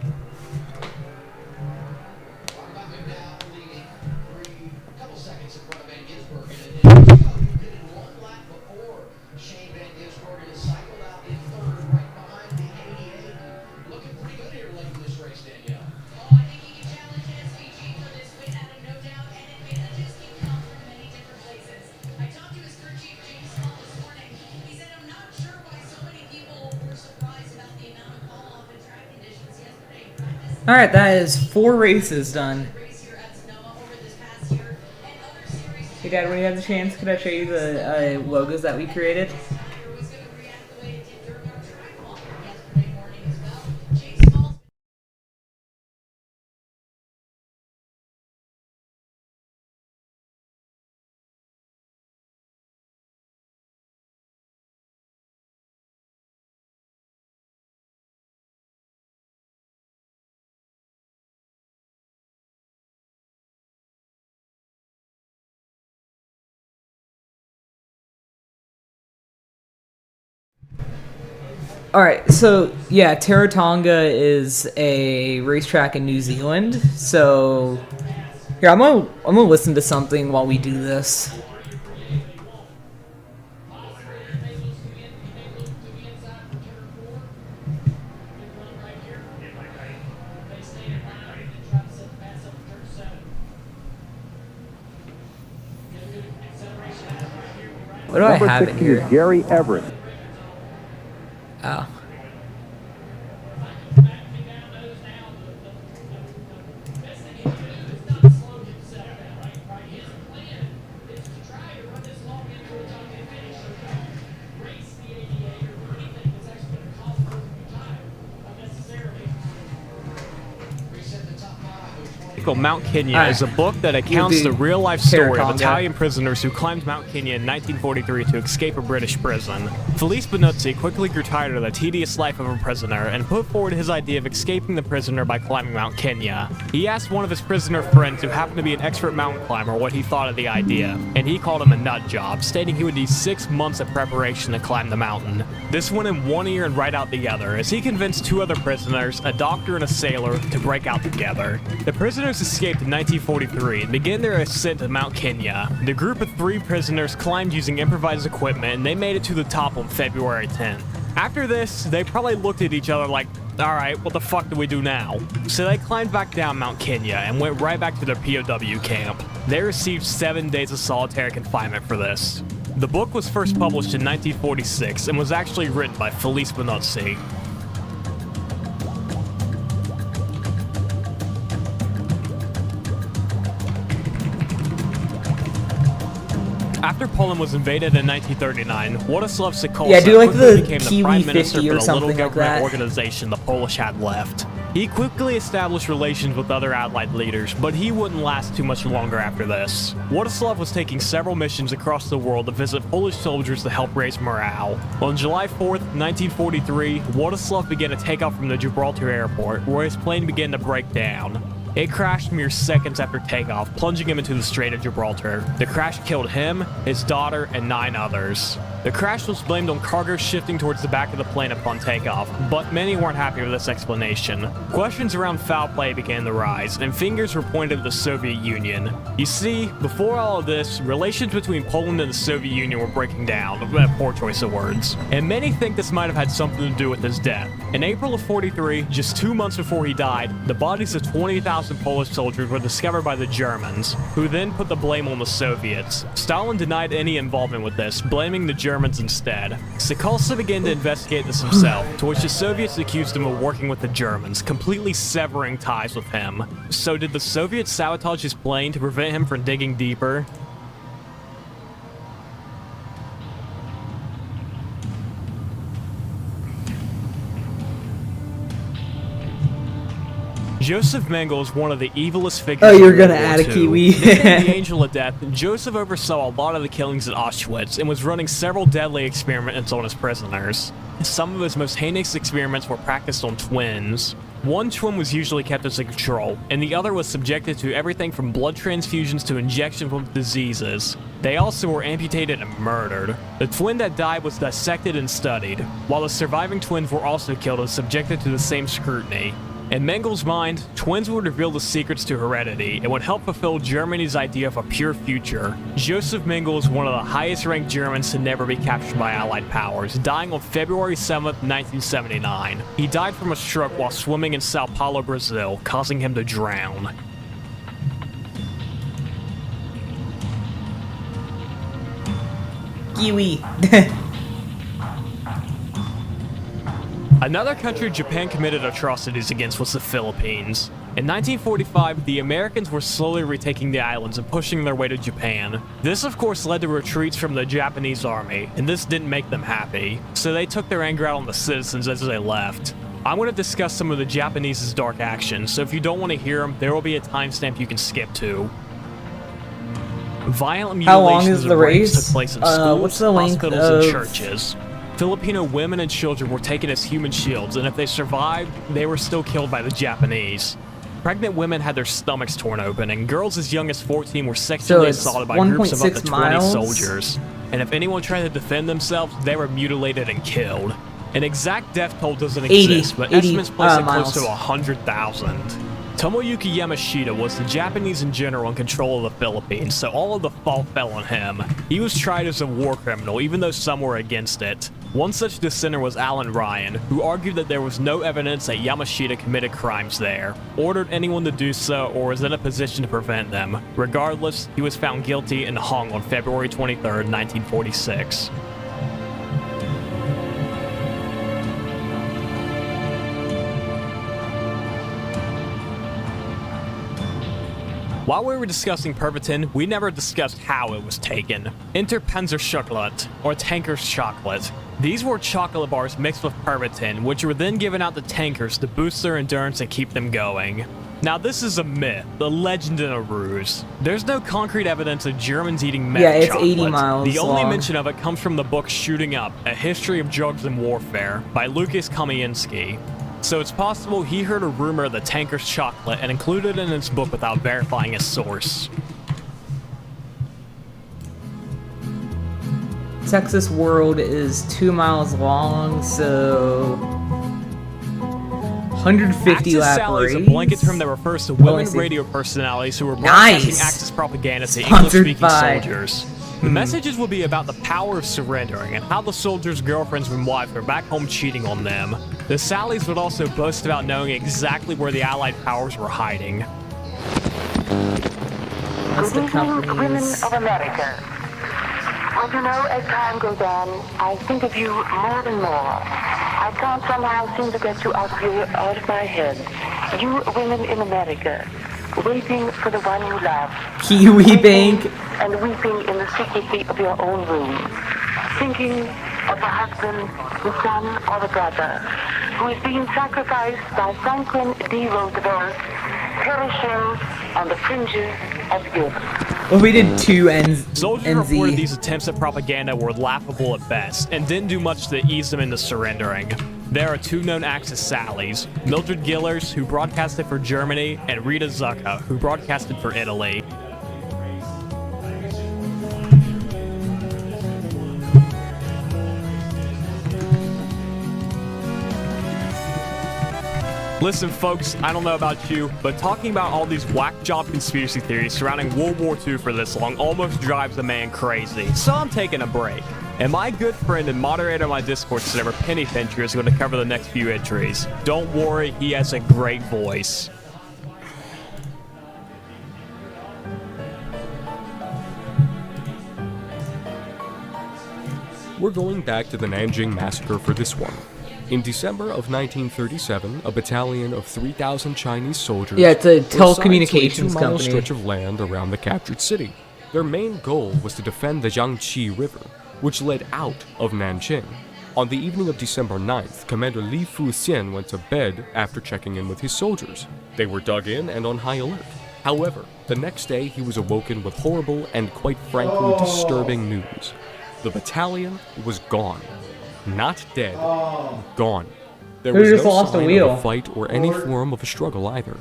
Talk about McDowell leading a couple seconds in front of Van Gisbergen. And he did it one lap before Shane Van Gisbergen has cycled out in third right behind the 88. Looking pretty good here late in this race, Danielle. Oh, I think he can challenge SVG for this win, out of no doubt, and advantages can come from many different places. I talked to his crew chief, James Small, this morning. He said, I'm not sure why so many people were surprised about the amount of call-off and track conditions yesterday in practice. All right, that is 4 races done. Race here at Sonoma over this past year, and other series. Hey, Dad, when you have the chance, could I show you the logos that we created? Snyder was going to react the way it did during our track walk yesterday morning as well. James Small. All right, so yeah, Taratanga is a racetrack in New Zealand. So here, I'm gonna listen to something while we do this. What do I have in here? Gary Everett. Oh. Mount Kenya is a book that accounts the real-life story of Italian prisoners who climbed Mount Kenya in 1943 to escape a British prison. Felice Benuzzi quickly grew tired of the tedious life of a prisoner and put forward his idea of escaping the prisoner by climbing Mount Kenya. He asked one of his prisoner friends, who happened to be an expert mountain climber, what he thought of the idea, and he called him a nut job, stating he would need 6 months of preparation to climb the mountain. This went in one ear and right out the other, as he convinced 2 other prisoners, a doctor and a sailor, to break out together. The prisoners escaped in 1943 and began their ascent to Mount Kenya. The group of 3 prisoners climbed using improvised equipment, and they made it to the top on February 10th. After this, they probably looked at each other like, alright, what the fuck do we do now? So they climbed back down Mount Kenya and went right back to their POW camp. They received 7 days of solitary confinement for this. The book was first published in 1946 and was actually written by Felice Benuzzi. After Poland was invaded in 1939, Władysław Sikorski quickly became the prime minister for the little government organization the Polish had left. He quickly established relations with other Allied leaders, but he wouldn't last too much longer after this. Władysław was taking several missions across the world to visit Polish soldiers to help raise morale. On July 4th, 1943, Władysław began to take off from the Gibraltar airport, where his plane began to break down. It crashed mere seconds after takeoff, plunging him into the Strait of Gibraltar. The crash killed him, his daughter, and 9 others. The crash was blamed on cargo shifting towards the back of the plane upon takeoff, but many weren't happy with this explanation. Questions around foul play began to rise, and fingers were pointed at the Soviet Union. You see, before all of this, relations between Poland and the Soviet Union were breaking down, a poor choice of words, and many think this might have had something to do with his death. In April of '43, just 2 months before he died, the bodies of 20,000 Polish soldiers were discovered by the Germans, who then put the blame on the Soviets. Stalin denied any involvement with this, blaming the Germans instead. Sokolsky began to investigate this himself, to which the Soviets accused him of working with the Germans, completely severing ties with him. So did the Soviets sabotage his plane to prevent him from digging deeper? Joseph Mengele is one of the evilest figures. Oh, you're of gonna World War add a II. kiwi. Nicknamed the Angel of Death, Joseph oversaw a lot of the killings at Auschwitz and was running several deadly experiments on his prisoners. Some of his most heinous experiments were practiced on twins. One twin was usually kept as a control, and the other was subjected to everything from blood transfusions to injections with diseases. They also were amputated and murdered. The twin that died was dissected and studied, while the surviving twins were also killed and subjected to the same scrutiny. In Mengele's mind, twins would reveal the secrets to heredity and would help fulfill Germany's idea of a pure future. Joseph Mengele is one of the highest-ranked Germans to never be captured by Allied powers, dying on February 7th, 1979. He died from a stroke while swimming in Sao Paulo, Brazil, causing him to drown. Kiwi. Another country Japan committed atrocities against was the Philippines. In 1945, the Americans were slowly retaking the islands and pushing their way to Japan. This of course led to retreats from the Japanese army, and this didn't make them happy, so they took their anger out on the citizens as they left. I'm going to discuss some of the Japanese's dark actions, so if you don't want to hear them, there will be a timestamp you can skip to. Violent How long mutilations is and the rapes race? took place in schools, What's the length hospitals, and of- churches. Filipino women and children were taken as human shields, and if they survived, they were still killed by the Japanese. Pregnant women had their stomachs torn open, and girls as young as 14 were sexually it's assaulted by groups of up to 1.6 20 miles? soldiers. And if anyone tried to defend themselves, they were mutilated and killed. An exact death toll doesn't 80 exist, but estimates place it miles. close to 100,000. Tomoyuki Yamashita was the Japanese in general in control of the Philippines, so all of the fault fell on him. He was tried as a war criminal, even though some were against it. One such dissenter was Alan Ryan, who argued that there was no evidence that Yamashita committed crimes there, ordered anyone to do so, or was in a position to prevent them. Regardless, he was found guilty and hung on February 23rd, 1946. While we were discussing Pervitin, we never discussed how it was taken. Enter Panzerchocolate, or tanker's chocolate. These were chocolate bars mixed with Pervitin, which were then given out to tankers to boost their endurance and keep them going. Now this is a myth, a legend and a ruse. There's no concrete evidence of Germans eating meth Yeah, it's chocolate. 80 miles The only long. mention of it comes from the book Shooting Up, A History of Drugs and Warfare by Lucas Kamienski. So it's possible he heard a rumor of the tanker's chocolate and included it in his book without verifying his source. Texas World is 2 miles long, so 150 Axis lap Sally is a race. blanket term that refers to Oh, I women see. radio personalities who were broadcasting Nice. Axis propaganda to Sponsored English-speaking by- soldiers. The messages will be about the power of surrendering and how the soldiers' girlfriends and wives were back home cheating on them. The Sallies would also boast about knowing exactly where the Allied powers were hiding. That's the Women company's. of America. Well, you know, as time goes on, I think of you more and more. I can't somehow seem to get you out of my head. You women in America, waiting for the one you love. Kiwi Bank. And weeping in the secrecy of your own room. Thinking of the husband, the son, or the brother who is being sacrificed by Franklin D. Roosevelt, perishing on the fringes of youth. Well, we did two Soldiers reported NZ. these attempts at propaganda were laughable at best and didn't do much to ease them into surrendering. There are two known acts as Sallies, Mildred Gillers, who broadcasted for Germany, and Rita Zucca, who broadcasted for Italy. Listen, folks, I don't know about you, but talking about all these whack job conspiracy theories surrounding World War II for this long almost drives a man crazy. So I'm taking a break. And my good friend and moderator of my Discord server, Penny Fincher, is going to cover the next few entries. Don't worry, he has a great voice. We're going back to the Nanjing Massacre for this one. In December of 1937, a battalion of 3,000 Chinese soldiers it's a were assigned telecommunications to a 2-mile company. stretch of land around the captured city. Their main goal was to defend the Yangtze River, which led out of Nanjing. On the evening of December 9th, Commander Li Fuxian went to bed after checking in with his soldiers. They were dug in and on high alert. However, the next day he was awoken with horrible and quite frankly disturbing news. The battalion was gone. Not dead, gone. There Who was just no lost a sign wheel? of a fight or any form of a struggle either.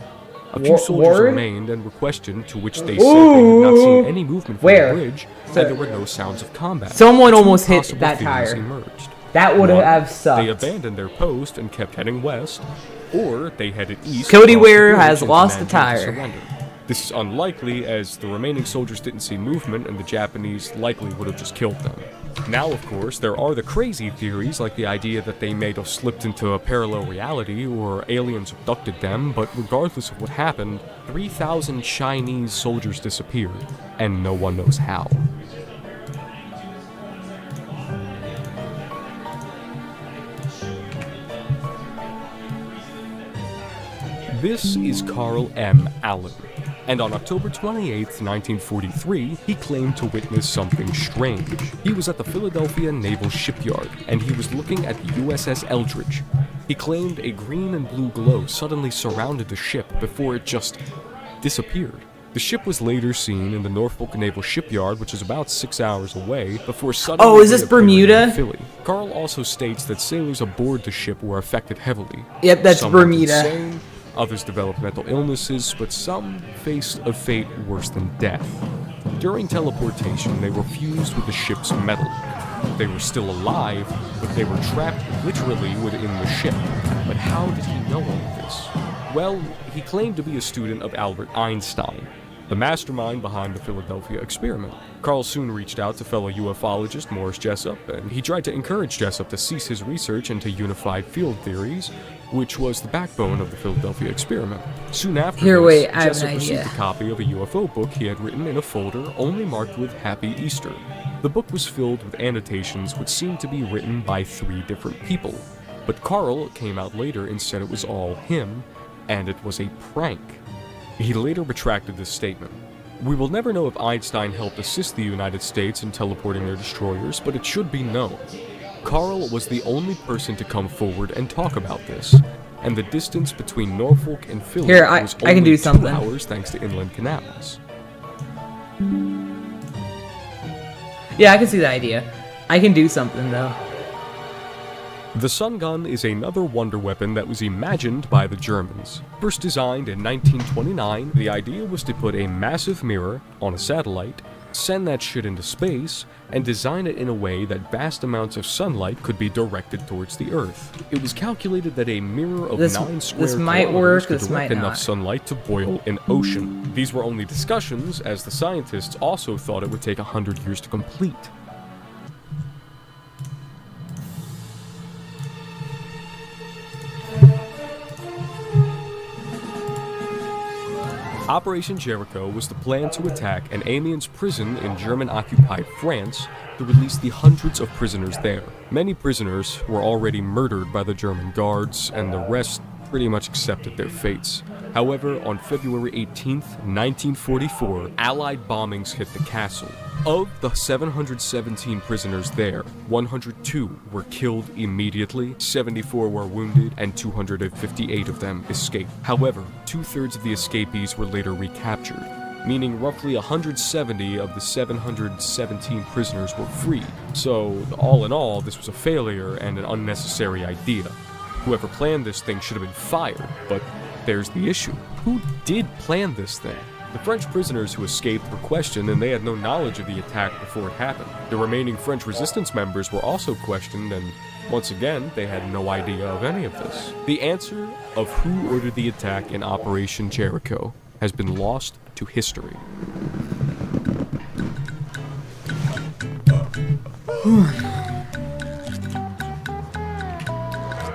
A few Ward? soldiers remained and were questioned, to which they said they had not seen any movement from Where? the bridge, and there were no sounds of combat. Someone Two almost hit possible that theories tire. emerged. That would One, have sucked. They abandoned their post and kept heading west, or they headed east. Cody across the Ware bridge has into lost a Nanjing to tire. surrender. This is unlikely, as the remaining soldiers didn't see movement and the Japanese likely would have just killed them. Now, of course, there are the crazy theories, like the idea that they may have slipped into a parallel reality or aliens abducted them, but regardless of what happened, 3,000 Chinese soldiers disappeared, and no one knows how. This is Carl M. Allen, and on October 28, 1943, he claimed to witness something strange. He was at the Philadelphia Naval Shipyard, and he was looking at the USS Eldridge. He claimed a green and blue glow suddenly surrounded the ship before it just disappeared. The ship was later seen in the Norfolk Naval Shipyard, which is about 6 hours away, before suddenly Oh, is this reappearing Bermuda? in Philly. Carl also states that sailors aboard the ship were affected heavily. Yep, that's Some went Bermuda. insane, others developed mental illnesses, but some faced a fate worse than death. During teleportation, they were fused with the ship's metal. They were still alive, but they were trapped literally within the ship. But how did he know all of this? Well, he claimed to be a student of Albert Einstein, the mastermind behind the Philadelphia experiment. Carl soon reached out to fellow ufologist Morris Jessup, and he tried to encourage Jessup to cease his research into unified field theories, which was the backbone of the Philadelphia experiment. Soon after Wait, I have Jessup an received idea. a copy of a UFO book he had written in a folder only marked with Happy Easter. The book was filled with annotations which seemed to be written by 3 different people, but Carl came out later and said it was all him, and it was a prank. He later retracted this statement. We will never know if Einstein helped assist the United States in teleporting their destroyers, but it should be known. Carl was the only person to come forward and talk about this, and the distance between Norfolk and Philly Here, I was can only do 2 something. hours thanks to inland canals. Yeah, I can see the idea. I can do something though. The Sun Gun is another wonder weapon that was imagined by the Germans. First designed in 1929, the idea was to put a massive mirror on a satellite, send that shit into space, and design it in a way that vast amounts of sunlight could be directed towards the Earth. It was calculated that a mirror of 9 square might kilometers work, could this direct might enough not. sunlight to boil an ocean. These were only discussions, as the scientists also thought it would take 100 years to complete. Operation Jericho was the plan to attack an Amiens prison in German-occupied France to release the hundreds of prisoners there. Many prisoners were already murdered by the German guards, and the rest pretty much accepted their fates. However, on February 18th, 1944, Allied bombings hit the castle. Of the 717 prisoners there, 102 were killed immediately, 74 were wounded, and 258 of them escaped. However, 2/3 of the escapees were later recaptured, meaning roughly 170 of the 717 prisoners were freed. So, all in all, this was a failure and an unnecessary idea. Whoever planned this thing should have been fired, but there's the issue. Who did plan this thing? The French prisoners who escaped were questioned, and they had no knowledge of the attack before it happened. The remaining French resistance members were also questioned, and once again, they had no idea of any of this. The answer of who ordered the attack in Operation Jericho has been lost to history.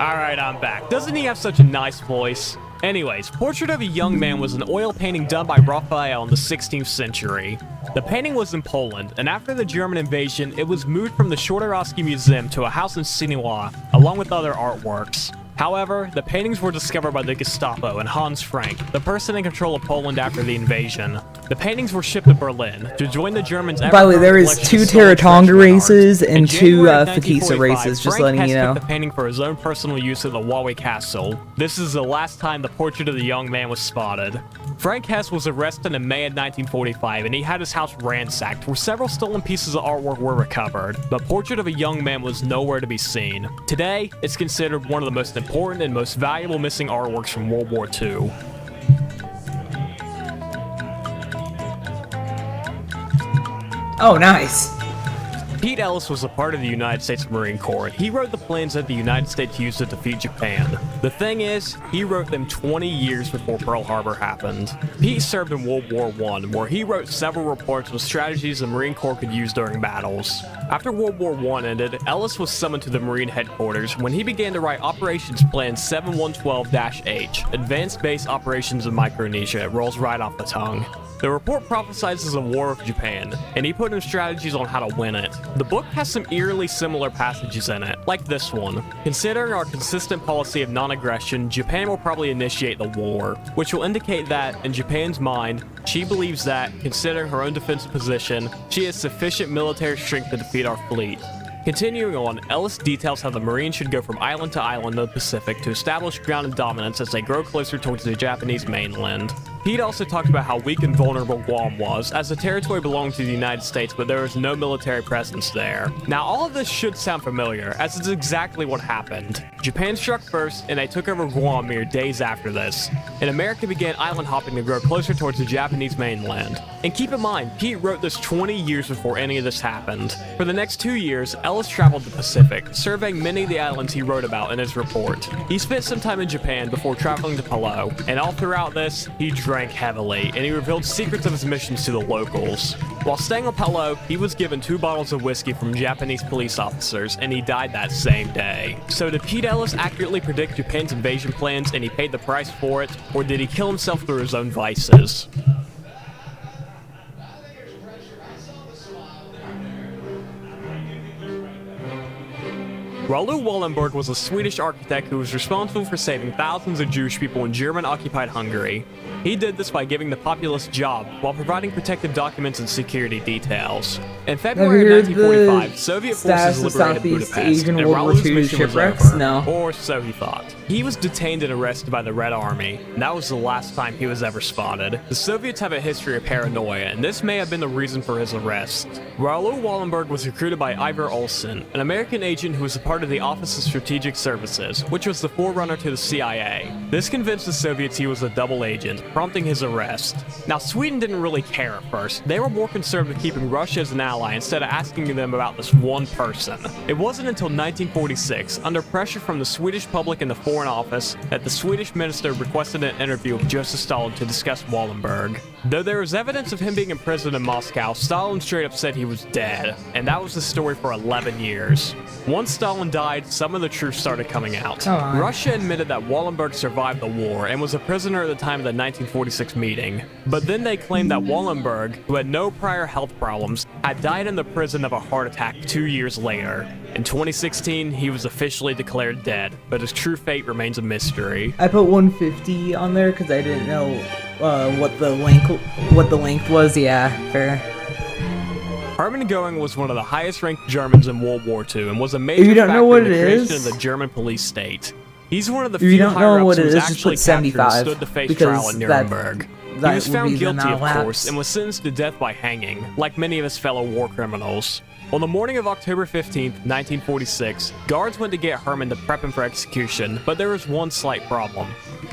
Alright, I'm back. Doesn't he have such a nice voice? Anyways, Portrait of a Young Man was an oil painting done by Raphael in the 16th century. The painting was in Poland, and after the German invasion, it was moved from the Czartoryski Museum to a house in Sinua, along with other artworks. However, the paintings were discovered by the Gestapo and Hans Frank, the person in control of Poland after the invasion. The paintings were shipped to Berlin to join the Germans. By the way, there is 2 Taratonga races and 2 Fakisa races, just letting you know. Frank kept the painting for his own personal use at the Wawe Castle. This is the last time the Portrait of the Young Man was spotted. Frank Hess was arrested in May of 1945, and he had his house ransacked, where several stolen pieces of artwork were recovered. The Portrait of a Young Man was nowhere to be seen. Today, it's considered one of the most important and most valuable missing artworks from World War II. Oh, nice. Pete Ellis was a part of the United States Marine Corps, and he wrote the plans that the United States used to defeat Japan. The thing is, he wrote them 20 years before Pearl Harbor happened. Pete served in World War I, where he wrote several reports with strategies the Marine Corps could use during battles. After World War I ended, Ellis was summoned to the Marine headquarters when he began to write Operations Plan 7112-H, Advanced Base Operations in Micronesia. It rolls right off the tongue. The report prophesizes a war with Japan, and he put in strategies on how to win it. The book has some eerily similar passages in it, like this one. Considering our consistent policy of non-aggression, Japan will probably initiate the war, which will indicate that, in Japan's mind, she believes that, considering her own defensive position, she has sufficient military strength to defeat our fleet. Continuing on, Ellis details how the Marines should go from island to island in the Pacific to establish ground and dominance as they grow closer towards the Japanese mainland. Pete also talked about how weak and vulnerable Guam was, as the territory belonged to the United States, but there was no military presence there. Now, all of this should sound familiar, as it's exactly what happened. Japan struck first, and they took over Guam mere days after this, and America began island hopping to grow closer towards the Japanese mainland. And keep in mind, Pete wrote this 20 years before any of this happened. For the next 2 years, Ellis traveled the Pacific, surveying many of the islands he wrote about in his report. He spent some time in Japan before traveling to Palau, and all throughout this, he drank heavily, and he revealed secrets of his missions to the locals. While staying on Palau, he was given 2 bottles of whiskey from Japanese police officers, and he died that same day. So did Pete Ellis accurately predict Japan's invasion plans and he paid the price for it, or did he kill himself through his own vices? Raoul Wallenberg was a Swedish architect who was responsible for saving thousands of Jewish people in German-occupied Hungary. He did this by giving the populace jobs while providing protective documents and security details. In February of 1945, Soviet forces liberated Budapest, and Raoul's mission was over. No. Or so he thought. He was detained and arrested by the Red Army, and that was the last time he was ever spotted. The Soviets have a history of paranoia, and this may have been the reason for his arrest. Raoul Wallenberg was recruited by Ivar Olsen, an American agent who was a part of the Office of Strategic Services, which was the forerunner to the CIA. This convinced the Soviets he was a double agent, prompting his arrest. Now, Sweden didn't really care at first. They were more concerned with keeping Russia as an ally instead of asking them about this one person. It wasn't until 1946, under pressure from the Swedish public and the Foreign Office, that the Swedish minister requested an interview with Joseph Stalin to discuss Wallenberg. Though there was evidence of him being imprisoned in Moscow, Stalin straight up said he was dead, and that was the story for 11 years. Once Stalin died, some of the truth started coming out. Russia admitted that Wallenberg survived the war and was a prisoner at the time of the 1946 meeting. But then they claimed that Wallenberg, who had no prior health problems, had died in the prison of a heart attack 2 years later. In 2016, he was officially declared dead, but his true fate remains a mystery. I put 150 on there because I didn't know what the length was. Yeah, fair. Hermann Göring was one of the highest-ranked Germans in World War II and was a major you don't factor know what in the it creation is? of the German police state. He's one of the If you few don't know higher-ups what who it was is, just actually put captured and 75 stood to face trial because in that Nuremberg. that He was would found be the guilty, amount of lapse. course, and was sentenced to death by hanging, like many of his fellow war criminals. On the morning of October 15th, 1946, guards went to get Herman to prep him for execution, but there was one slight problem.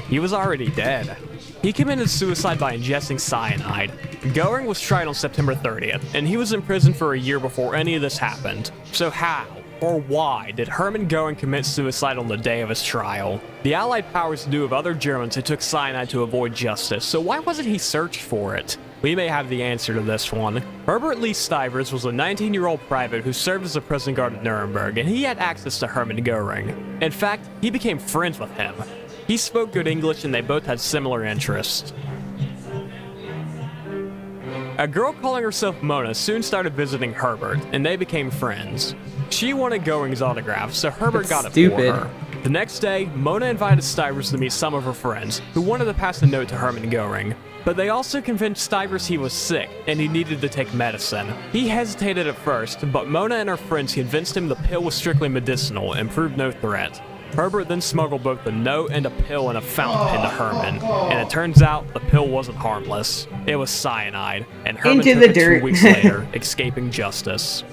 He was already dead. He committed suicide by ingesting cyanide. Goering was tried on September 30th, and he was in prison for a year before any of this happened. So how, or why, did Hermann Goering commit suicide on the day of his trial? The Allied powers knew of other Germans who took cyanide to avoid justice, so why wasn't he searched for it? We may have the answer to this one. Herbert Lee Stivers was a 19-year-old private who served as a prison guard at Nuremberg, and he had access to Hermann Goering. In fact, he became friends with him. He spoke good English, and they both had similar interests. A girl calling herself Mona soon started visiting Herbert, and they became friends. She wanted Goering's autograph, so Herbert got it for her. The next day, Mona invited Stivers to meet some of her friends, who wanted to pass a note to Hermann Goering. But they also convinced Stivers he was sick, and he needed to take medicine. He hesitated at first, but Mona and her friends convinced him the pill was strictly medicinal and proved no threat. Herbert then smuggled both the note and a pill in a fountain pen to Herman, and it turns out the pill wasn't harmless. It was cyanide, and Herman Into took the it dirt. 2 weeks later, escaping justice.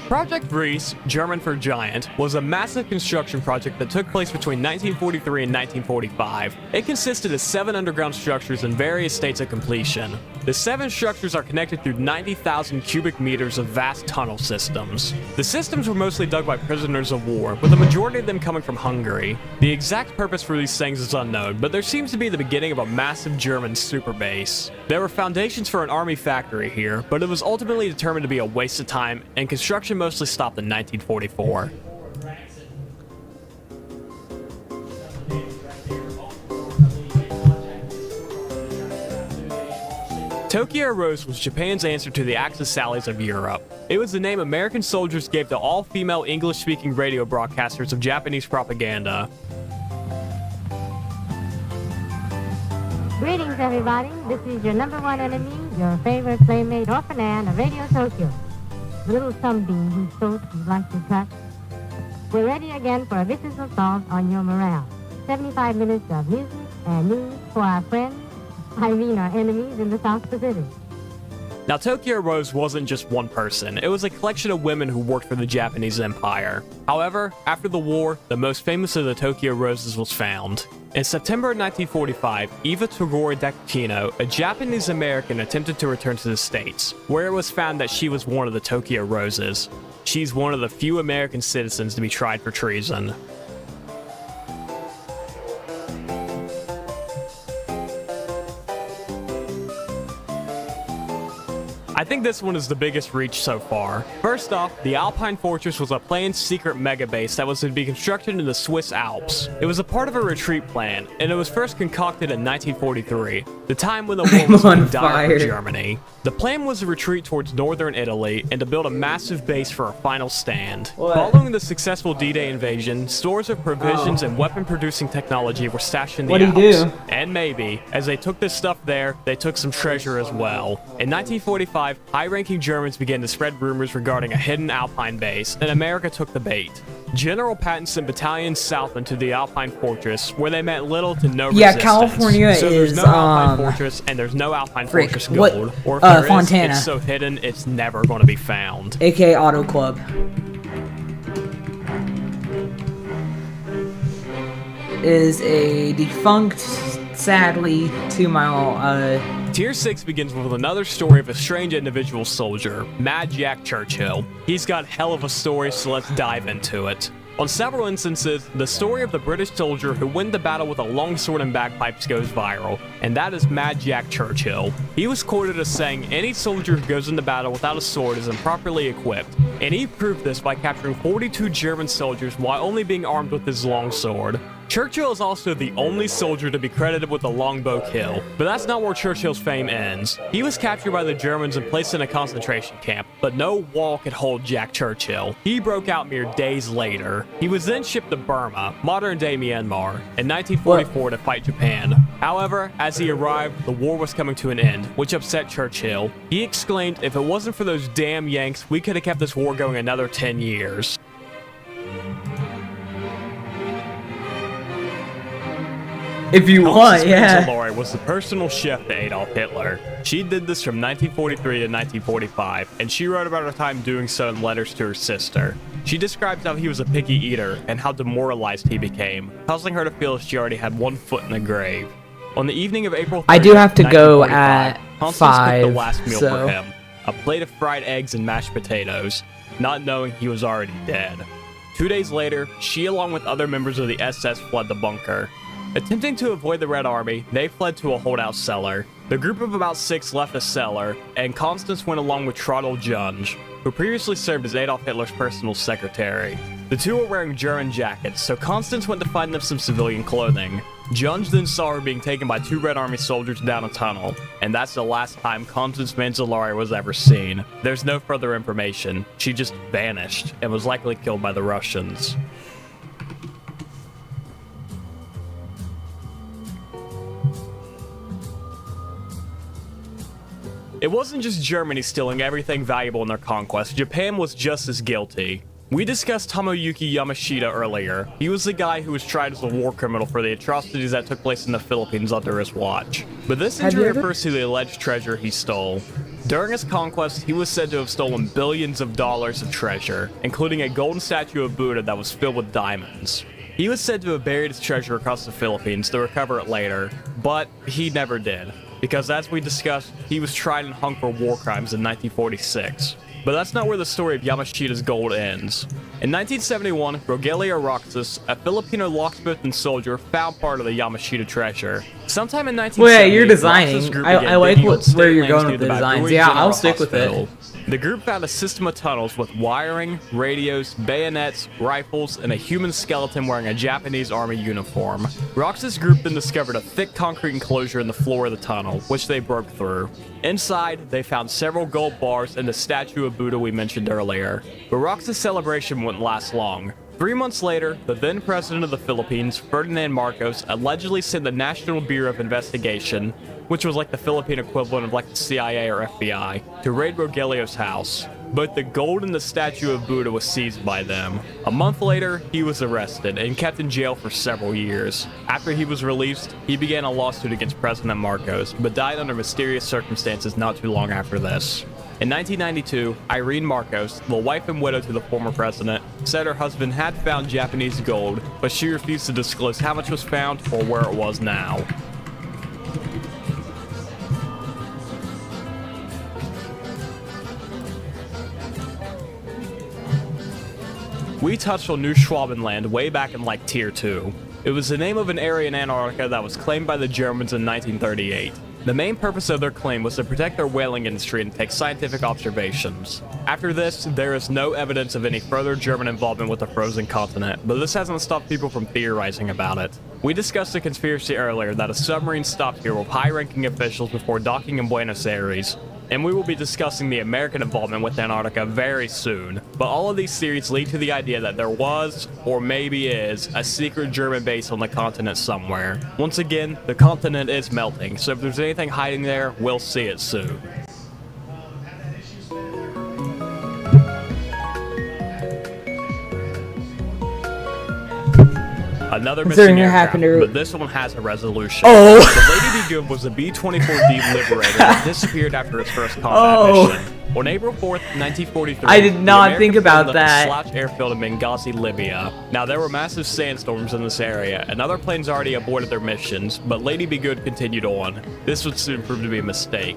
Project Reese, German for Giant, was a massive construction project that took place between 1943 and 1945. It consisted of 7 underground structures in various states of completion. The 7 structures are connected through 90,000 cubic meters of vast tunnel systems. The systems were mostly dug by prisoners of war, with the majority of them coming from Hungary. The exact purpose for these things is unknown, but there seems to be the beginning of a massive German super base. There were foundations for an army factory here, but it was ultimately determined to be a waste of time, and construction mostly stopped in 1944. Tokyo Rose was Japan's answer to the Axis Sallies of Europe. It was the name American soldiers gave to all female English-speaking radio broadcasters of Japanese propaganda. Greetings, everybody. This is your number one enemy, your favorite playmate, Orphan Ann of Radio Tokyo. The little sunbeam whose throat you like to cut. We're ready again for a vicious assault on your morale. 75 minutes of music and news for our friends, I mean our enemies in the South Pacific. Now, Tokyo Rose wasn't just one person. It was a collection of women who worked for the Japanese Empire. However, after the war, the most famous of the Tokyo Roses was found. In September 1945, Eva Togori Dakino, a Japanese American, attempted to return to the States, where it was found that she was one of the Tokyo Roses. She's one of the few American citizens to be tried for treason. I think this one is the biggest reach so far. First off, the Alpine Fortress was a planned secret mega base that was to be constructed in the Swiss Alps. It was a part of a retreat plan, and it was first concocted in 1943, the time when the war was going dire for Germany. The plan was to retreat towards northern Italy and to build a massive base for a final stand. Following the successful D-Day invasion, stores of provisions and weapon-producing technology were stashed in the Alps. And maybe, as they took this stuff there, they took some treasure as well. In 1945, high-ranking Germans began to spread rumors regarding a hidden Alpine base, and America took the bait. General Patton sent battalions south into the Alpine Fortress, where they met little to no resistance. Yeah, California so there's is, no Alpine Fortress, and there's no Alpine Fortress gold. Or if there Fontana. is, it's so hidden, it's never going to be found. AKA Auto Club. Is a defunct, sadly, 2-mile, Tier 6 begins with another story of a strange individual soldier, Mad Jack Churchill. He's got hell of a story, so let's dive into it. On several instances, the story of the British soldier who went to battle with a longsword and bagpipes goes viral, and that is Mad Jack Churchill. He was quoted as saying any soldier who goes into battle without a sword is improperly equipped, and he proved this by capturing 42 German soldiers while only being armed with his longsword. Churchill is also the only soldier to be credited with the longbow kill, but that's not where Churchill's fame ends. He was captured by the Germans and placed in a concentration camp, but no wall could hold Jack Churchill. He broke out mere days later. He was then shipped to Burma, modern-day Myanmar, in 1944 to fight Japan. However, as he arrived, the war was coming to an end, which upset Churchill. He exclaimed, "If it wasn't for those damn Yanks, we could have kept this war going another 10 years. If you want, yeah. Lori was the personal chef to Adolf Hitler. She did this from 1943 to 1945, and she wrote about her time doing so in letters to her sister. She describes how he was a picky eater and how demoralized he became, causing her to feel she already had one foot in the grave. On the evening of April 30th, I do have to go at Constance 5, cooked the last meal so for him, a plate of fried eggs and mashed potatoes, not knowing he was already dead. 2 days later, she along with other members of the SS fled the bunker. Attempting to avoid the Red Army, they fled to a holdout cellar. The group of about 6 left the cellar, and Constance went along with Trottel Junge, who previously served as Adolf Hitler's personal secretary. The two were wearing German jackets, so Constance went to find them some civilian clothing. Junge then saw her being taken by 2 Red Army soldiers down a tunnel, and that's the last time Constance Manzolari was ever seen. There's no further information. She just vanished, and was likely killed by the Russians. It wasn't just Germany stealing everything valuable in their conquest, Japan was just as guilty. We discussed Tomoyuki Yamashita earlier. He was the guy who was tried as a war criminal for the atrocities that took place in the Philippines under his watch. But this injury refers to the alleged treasure he stole. During his conquest, he was said to have stolen billions of dollars of treasure, including a golden statue of Buddha that was filled with diamonds. He was said to have buried his treasure across the Philippines to recover it later, but he never did. Because as we discussed, he was tried and hung for war crimes in 1946. But that's not where the story of Yamashita's gold ends. In 1971, Rogelio Roxas, a Filipino locksmith and soldier, found part of the Yamashita treasure. Sometime in 1970, well, yeah, you're designing. Roxas' group I began like digging on where you're state going lands with the near designs. Baguio Yeah, I'll General stick with it. Hospital. The group found a system of tunnels with wiring, radios, bayonets, rifles, and a human skeleton wearing a Japanese army uniform. Roxas' group then discovered a thick concrete enclosure in the floor of the tunnel, which they broke through. Inside, they found several gold bars and the statue of Buddha we mentioned earlier. But Roxas' celebration wouldn't last long. 3 months later, the then president of the Philippines, Ferdinand Marcos, allegedly sent the National Bureau of Investigation, which was like the Philippine equivalent of like the CIA or FBI, to raid Rogelio's house. Both the gold and the statue of Buddha was seized by them. A month later, he was arrested and kept in jail for several years. After he was released, he began a lawsuit against President Marcos, but died under mysterious circumstances not too long after this. In 1992, Irene Marcos, the wife and widow to the former president, said her husband had found Japanese gold, but she refused to disclose how much was found or where it was now. We touched on New Schwabenland way back in like Tier 2. It was the name of an area in Antarctica that was claimed by the Germans in 1938. The main purpose of their claim was to protect their whaling industry and take scientific observations. After this, there is no evidence of any further German involvement with the frozen continent, but this hasn't stopped people from theorizing about it. We discussed the conspiracy earlier that a submarine stopped here with high-ranking officials before docking in Buenos Aires, and we will be discussing the American involvement with Antarctica very soon. But all of these theories lead to the idea that there was, or maybe is, a secret German base on the continent somewhere. Once again, the continent is melting, so if there's anything hiding there, we'll see it soon. Another missing aircraft, but this one has a resolution. Oh! The Lady Be Good was a B-24D Liberator that disappeared after its first combat mission. On April 4th, 1943, I did not think about that. Slouch airfield in Benghazi, Libya. Now, there were massive sandstorms in this area, and other planes already aborted their missions, but Lady Be Good continued on. This would soon prove to be a mistake.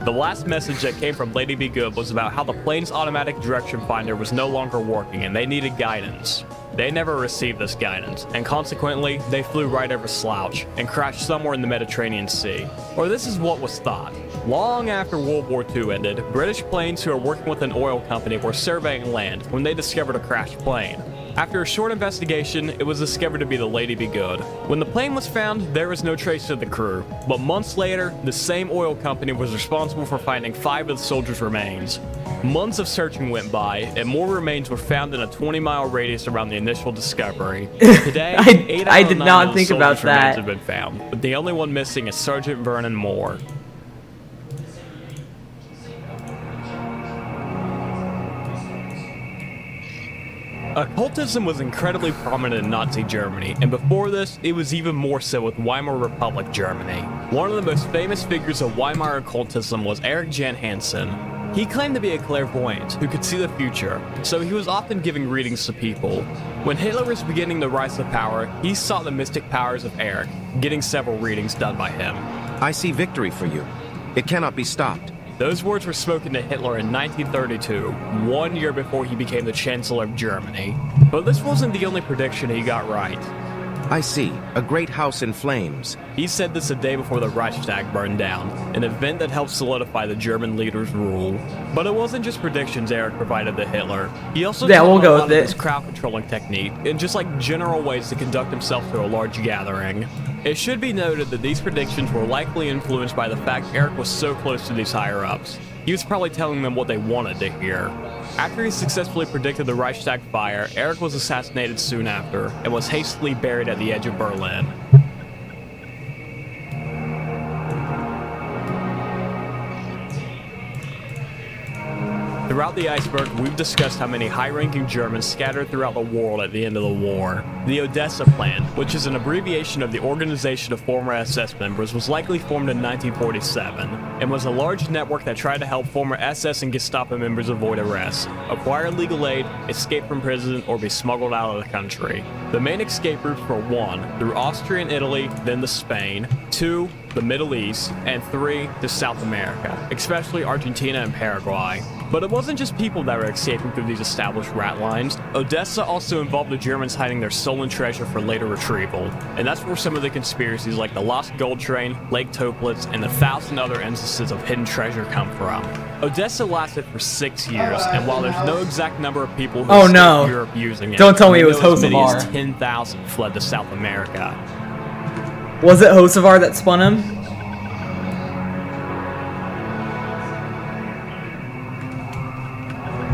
The last message that came from Lady Be Good was about how the plane's automatic direction finder was no longer working and they needed guidance. They never received this guidance, and consequently, they flew right over Slouch and crashed somewhere in the Mediterranean Sea. Or this is what was thought. Long after World War II ended, British planes who were working with an oil company were surveying land when they discovered a crashed plane. After a short investigation, it was discovered to be the Lady Be Good. When the plane was found, there was no trace of the crew, but months later, the same oil company was responsible for finding 5 of the soldiers' remains. Months of searching went by, and more remains were found in a 20-mile radius around the initial discovery. Today, 8 I out of did 9 not of the think soldiers' about remains that. have been found, but the only one missing is Sergeant Vernon Moore. Occultism was incredibly prominent in Nazi Germany, and before this, it was even more so with Weimar Republic Germany. One of the most famous figures of Weimar occultism was Erich Jan Hansen. He claimed to be a clairvoyant who could see the future, so he was often giving readings to people. When Hitler was beginning to rise to power, he sought the mystic powers of Erich, getting several readings done by him. I see victory for you. It cannot be stopped. Those words were spoken to Hitler in 1932, 1 year before he became the Chancellor of Germany. But this wasn't the only prediction he got right. I see. A great house in flames. He said this a day before the Reichstag burned down, an event that helped solidify the German leader's rule. But it wasn't just predictions Erich provided to Hitler. He also taught him a lot of his crowd controlling technique, and just like general ways to conduct himself to a large gathering. It should be noted that these predictions were likely influenced by the fact Erich was so close to these higher-ups. He was probably telling them what they wanted to hear. After he successfully predicted the Reichstag fire, Erich was assassinated soon after, and was hastily buried at the edge of Berlin. Throughout the iceberg, we've discussed how many high-ranking Germans scattered throughout the world at the end of the war. The Odessa Plan, which is an abbreviation of the Organization of Former SS Members, was likely formed in 1947, and was a large network that tried to help former SS and Gestapo members avoid arrest, acquire legal aid, escape from prison, or be smuggled out of the country. The main escape routes were 1, through Austria and Italy, then to Spain, 2, the Middle East, and 3, to South America, especially Argentina and Paraguay. But it wasn't just people that were escaping through these established rat lines. Odessa also involved the Germans hiding their stolen treasure for later retrieval. And that's where some of the conspiracies like the Lost Gold Train, Lake Toplitz, and the 1,000 other instances of hidden treasure come from. Odessa lasted for 6 years, and while there's no exact number of people who escaped Europe using it, don't tell me it was as many as Hocevar. 10,000 fled to South America. Was it Hocevar that spun him?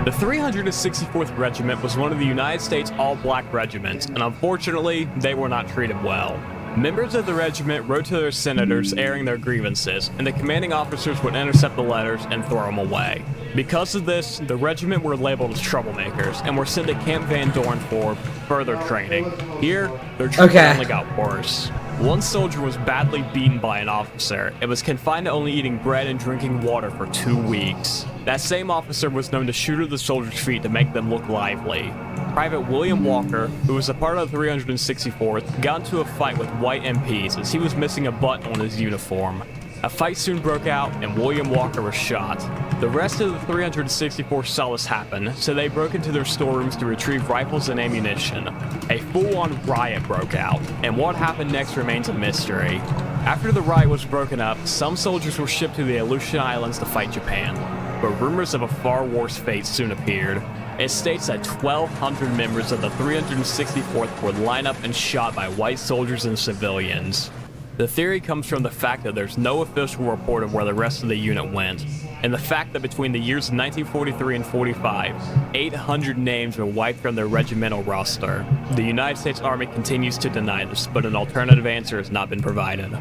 The 364th Regiment was one of the United States all-black regiments, and unfortunately, they were not treated well. Members of the regiment wrote to their senators airing their grievances, and the commanding officers would intercept the letters and throw them away. Because of this, the regiment were labeled as troublemakers, and were sent to Camp Van Dorn for further training. Here, their treatment only got worse. One soldier was badly beaten by an officer and was confined to only eating bread and drinking water for 2 weeks. That same officer was known to shoot at the soldiers' feet to make them look lively. Private William Walker, who was a part of the 364th, got into a fight with white MPs as he was missing a button on his uniform. A fight soon broke out, and William Walker was shot. The rest of the 364 saw this happen, so they broke into their storerooms to retrieve rifles and ammunition. A full-on riot broke out, and what happened next remains a mystery. After the riot was broken up, some soldiers were shipped to the Aleutian Islands to fight Japan, but rumors of a far worse fate soon appeared. It states that 1,200 members of the 364th were lined up and shot by white soldiers and civilians. The theory comes from the fact that there's no official report of where the rest of the unit went, and the fact that between the years 1943 and 45, 800 names were wiped from their regimental roster. The United States Army continues to deny this, but an alternative answer has not been provided.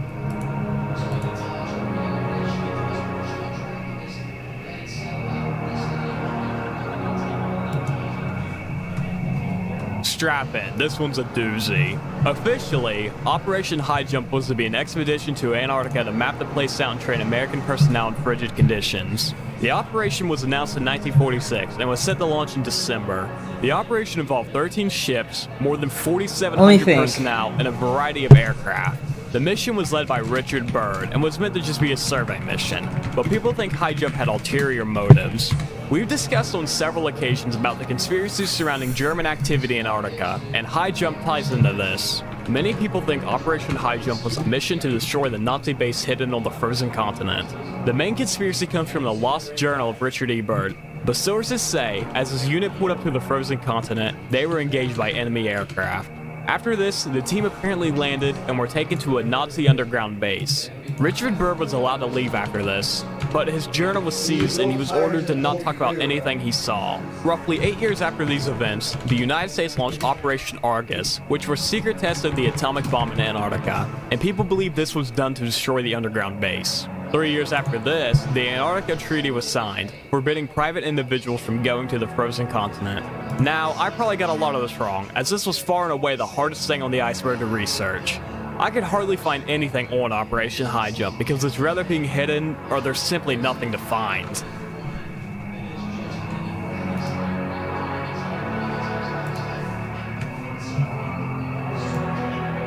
Strap in, this one's a doozy. Officially, Operation High Jump was to be an expedition to Antarctica to map the place out and train American personnel in frigid conditions. The operation was announced in 1946 and was set to launch in December. The operation involved 13 ships, more than 4,700 personnel, and a variety of aircraft. The mission was led by Richard Byrd and was meant to just be a survey mission, but people think High Jump had ulterior motives. We've discussed on several occasions about the conspiracies surrounding German activity in Antarctica, and High Jump ties into this. Many people think Operation High Jump was a mission to destroy the Nazi base hidden on the frozen continent. The main conspiracy comes from the Lost Journal of Richard E. Byrd, But sources say, as his unit pulled up to the frozen continent, they were engaged by enemy aircraft. After this, the team apparently landed and were taken to a Nazi underground base. Richard Byrd was allowed to leave after this, but his journal was seized and he was ordered to not talk about anything he saw. Roughly 8 years after these events, the United States launched Operation Argus, which was secret tests of the atomic bomb in Antarctica, and people believe this was done to destroy the underground base. 3 years after this, the Antarctica Treaty was signed, forbidding private individuals from going to the frozen continent. Now, I probably got a lot of this wrong, as this was far and away the hardest thing on the iceberg to research. I could hardly find anything on Operation High Jump because it's rather being hidden or there's simply nothing to find.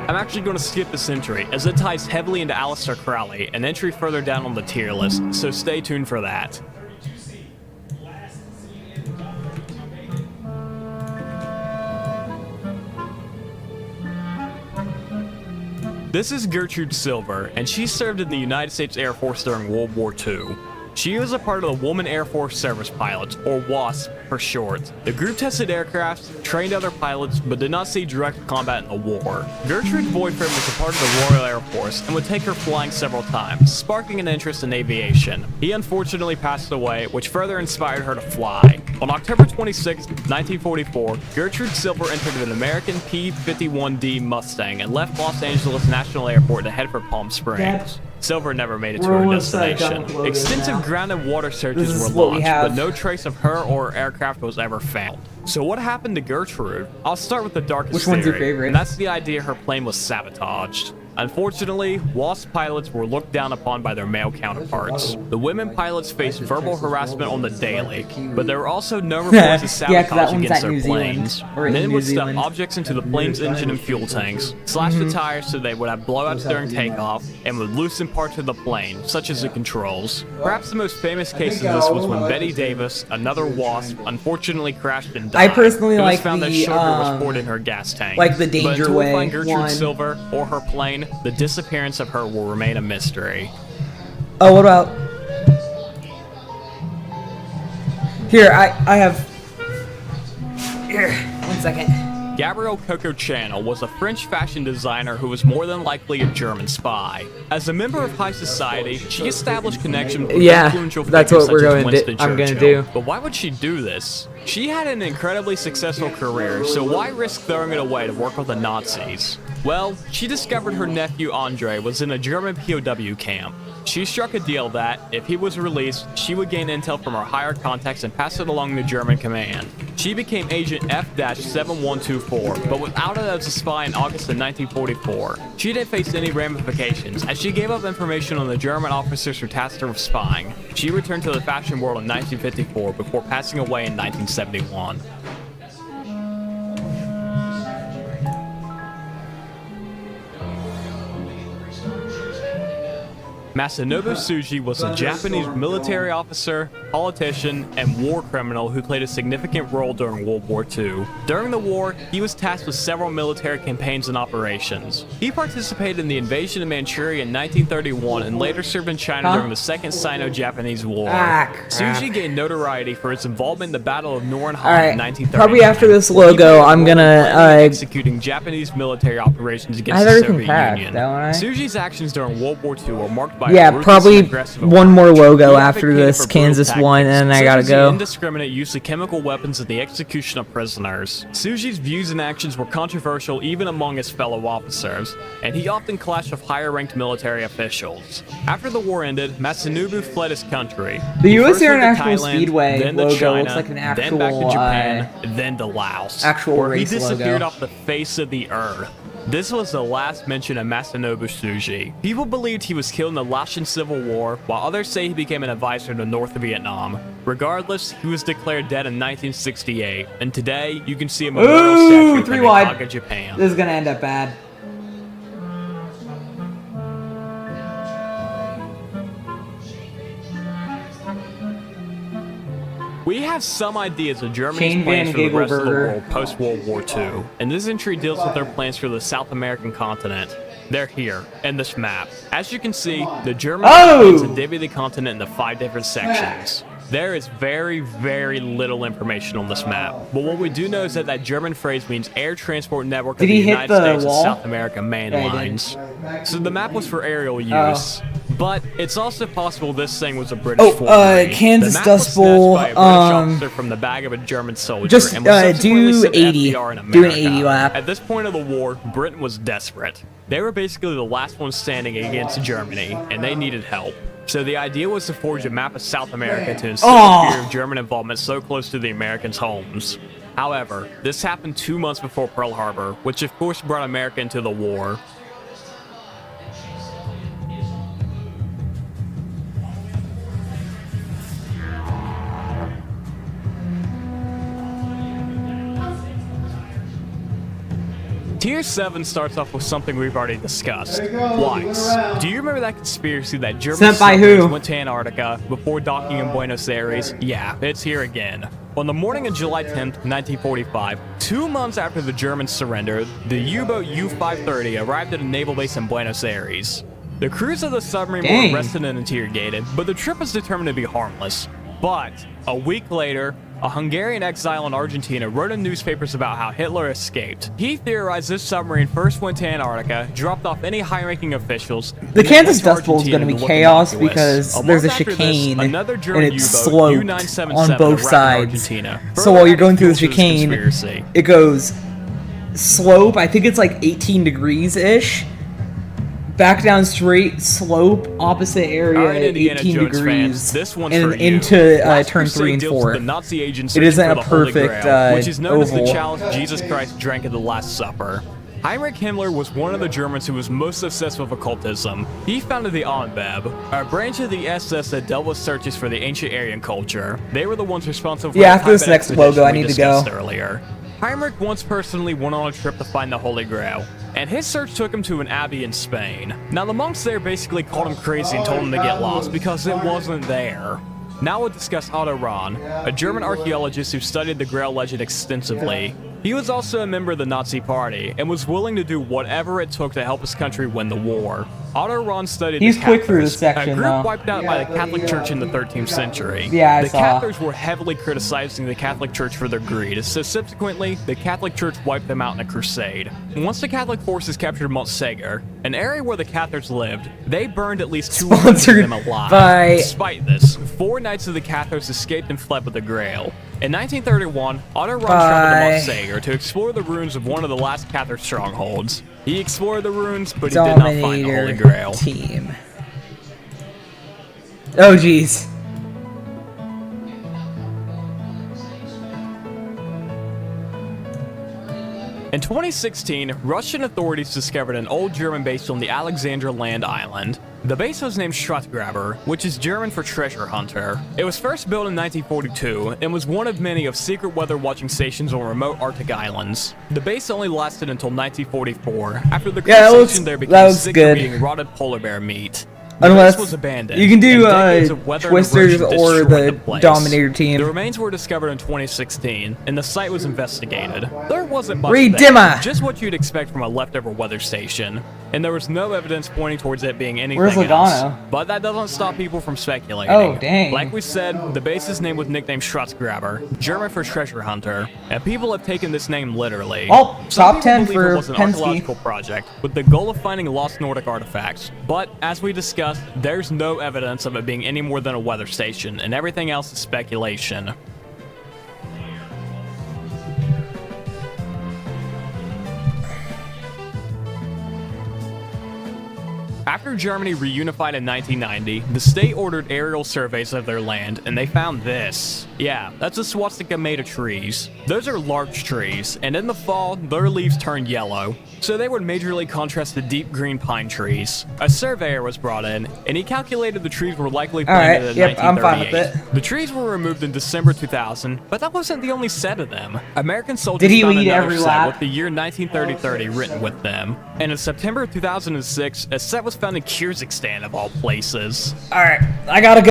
I'm actually going to skip this entry, as it ties heavily into Aleister Crowley, an entry further down on the tier list, so stay tuned for that. This is Gertrude Silver, and she served in the United States Air Force during World War II. She was a part of the Woman Air Force Service Pilots, or WASP for short. The group tested aircraft, trained other pilots, but did not see direct combat in the war. Gertrude's boyfriend was a part of the Royal Air Force and would take her flying several times, sparking an interest in aviation. He unfortunately passed away, which further inspired her to fly. On October 26, 1944, Gertrude Silver entered an American P-51D Mustang and left Los Angeles National Airport to head for Palm Springs. Silver never made it to her destination. Extensive ground and water searches were launched, but no trace of her or her aircraft was ever found. So what happened to Gertrude? I'll start with the darkest theory, Which one's your favorite? And that's the idea her plane was sabotaged. Unfortunately, WASP pilots were looked down upon by their male counterparts. The women pilots faced verbal harassment on the daily, but there were also no reports of sabotage against their planes. Men would stuff objects into the plane's engine and fuel tanks, slash the tires so they would have blowouts during takeoff, and would loosen parts of the plane, such as the controls. Perhaps the most famous case of this was when Betty Davis, another WASP, unfortunately crashed and died. I personally like found that the, sugar was poured in her gas tank. like the Danger but until we Way find Gertrude one. Silver or her plane, the disappearance of her will remain a mystery. Oh, what about... Here, I have... Here, 1 second. Gabrielle Coco Chanel was a French fashion designer who was more than likely a German spy. As a member of high society, she established connections with influential figures that's what we're such as going Winston to, I'm going to Churchill. do. But why would she do this? She had an incredibly successful career, so why risk throwing it away to work with the Nazis? Well, she discovered her nephew Andre was in a German POW camp. She struck a deal that, if he was released, she would gain intel from her higher contacts and pass it along to German command. She became Agent F-7124, but was outed as a spy in August of 1944. She didn't face any ramifications, as she gave up information on the German officers who tasked her with spying. She returned to the fashion world in 1954 before passing away in 1971. Masanobu Tsuji was a Japanese military officer, politician, and war criminal who played a significant role during World War II. During the war, he was tasked with several military campaigns and operations. He participated in the invasion of Manchuria in 1931 and later served in China during the Second Sino-Japanese War. Tsuji gained notoriety for his involvement in the Battle of Noren Han in 1939. Probably after this logo, I'm gonna executing Japanese military operations against the Soviet Union. Tsuji's actions during World War II were marked by probably one more logo after this Kansas one, and then I gotta go. Indiscriminate use of chemical weapons and the execution of prisoners. Tsuji's views and actions were controversial even among his fellow officers, and he often clashed with higher-ranked military officials. After the war ended, Masanobu fled his country. The U.S. He first went to International Thailand, Speedway then to logo China, looks like an actual, then back to Japan, then to Laos, actual where he race disappeared logo. off the face of the earth. This was the last mention of Masanobu Tsuji. People believed he was killed in the Laotian Civil War, while others say he became an advisor to North Vietnam. Regardless, he was declared dead in 1968, and today you can see a memorial statue in 3 wide. Osaka, Japan. This is gonna end up bad. We have some ideas of Germany's plans for the rest of the world post-World War II, and this entry deals with their plans for the South American continent. They're here, in this map. As you can see, the Germans plans to divvy the continent into 5 different sections. There is very, very little information on this map, but what we do know is that that German phrase means air transport network of the United States and South America main lines. So the map was for aerial use, but it's also possible this thing was a British forgery. Kansas the map Dust was snatched Bowl, by a British officer from the bag of a German soldier just and was subsequently do sent to 80, FDR in do an America. 80 lap. At this point of the war, Britain was desperate. They were basically the last ones standing against Germany, and they needed help. So the idea was to forge a map of South America to instill the fear of German involvement so close to the Americans' homes. However, this happened 2 months before Pearl Harbor, which of course brought America into the war. Tier 7 starts off with something we've already discussed. Flights. Do you remember that conspiracy that German Sent by who? submarines went to Antarctica before docking in Buenos Aires? Yeah, it's here again. On the morning of July 10th, 1945, 2 months after the Germans surrendered, the U-boat U-530 arrived at a naval base in Buenos Aires. The crews of the submarine were arrested and interrogated, but the trip was determined to be harmless. But a week later, a Hungarian exile in Argentina wrote in newspapers about how Hitler escaped. He theorized this submarine first went to Antarctica, dropped off any high-ranking officials. The Kansas Dust Bowl is going to be chaos because there's a chicane and it's sloped on both sides. So while you're going through the chicane, it goes slope, I think it's like 18 degrees-ish. Back down straight, slope, opposite area, 18 degrees, and into turn 3 and 4. It isn't a perfect which is known as the oval. chalice Jesus Christ drank at the Last Supper. Heinrich Himmler was one of the Germans who was most obsessed with occultism. He founded the Anbeb, a branch of the SS that dealt with searches for the ancient Aryan culture. They were the ones responsible for Yeah, the after this Tibet next expedition logo, I we need to go. discussed earlier. Heinrich once personally went on a trip to find the Holy Grail, and his search took him to an abbey in Spain. Now the monks there basically called him crazy and told him to get lost because it wasn't there. Now we'll discuss Otto Rahn, a German archaeologist who studied the Grail legend extensively. He was also a member of the Nazi Party and was willing to do whatever it took to help his country win the war. Otto Rahn studied He's the quick through Cathars, this section, a group though. wiped out by the Catholic Church in the 13th century. Yeah, I the saw. Cathars were heavily criticizing the Catholic Church for their greed, so subsequently, the Catholic Church wiped them out in a crusade. Once the Catholic forces captured Montsegur, an area where the Cathars lived, they burned at least 200 of them alive. by- Despite this, 4 knights of the Cathars escaped and fled with the Grail. In 1931, Otto Rahn traveled to Montsegur to explore the ruins of one of the last Cathar strongholds. He explored the ruins, but he did not find the Holy Grail. Team. Oh, jeez. In 2016, Russian authorities discovered an old German base on the Alexandra Land Island. The base was named Schatzgraber, which is German for treasure hunter. It was first built in 1942 and was one of many of secret weather watching stations on remote Arctic islands. The base only lasted until 1944, after the station there became sick of eating rotted polar bear meat. The Unless base was abandoned, you can do and decades of weather and Twisters erosion or destroyed the place. Dominator team. The remains were discovered in 2016, and the site was investigated. There wasn't much Read there, Dimma. just what you'd expect from a leftover weather station, and there was no evidence pointing towards it being anything Where's else. Logano? But that doesn't stop people from speculating. Oh, dang. Like we said, the base's name was nicknamed Schatzgraber, German for treasure hunter, and people have taken this name literally. Oh, Some top 10 people believe for it was an Penske. archaeological project with the goal of finding lost Nordic artifacts. But as we discussed, there's no evidence of it being any more than a weather station, and everything else is speculation. After Germany reunified in 1990, the state ordered aerial surveys of their land, and they found this. Yeah, that's a swastika made of trees. Those are large trees, and in the fall, their leaves turn yellow, so they would majorly contrast the deep green pine trees. A surveyor was brought in, and he calculated the trees were likely planted in yep, I'm fine with 1938. The trees were removed in December 2000, but that wasn't the only set of them. American soldiers Did he found lead another every set lap? with the year 1930 written with them. And in September 2006, a set was found in Kyrgyzstan of all places. Alright, I gotta go.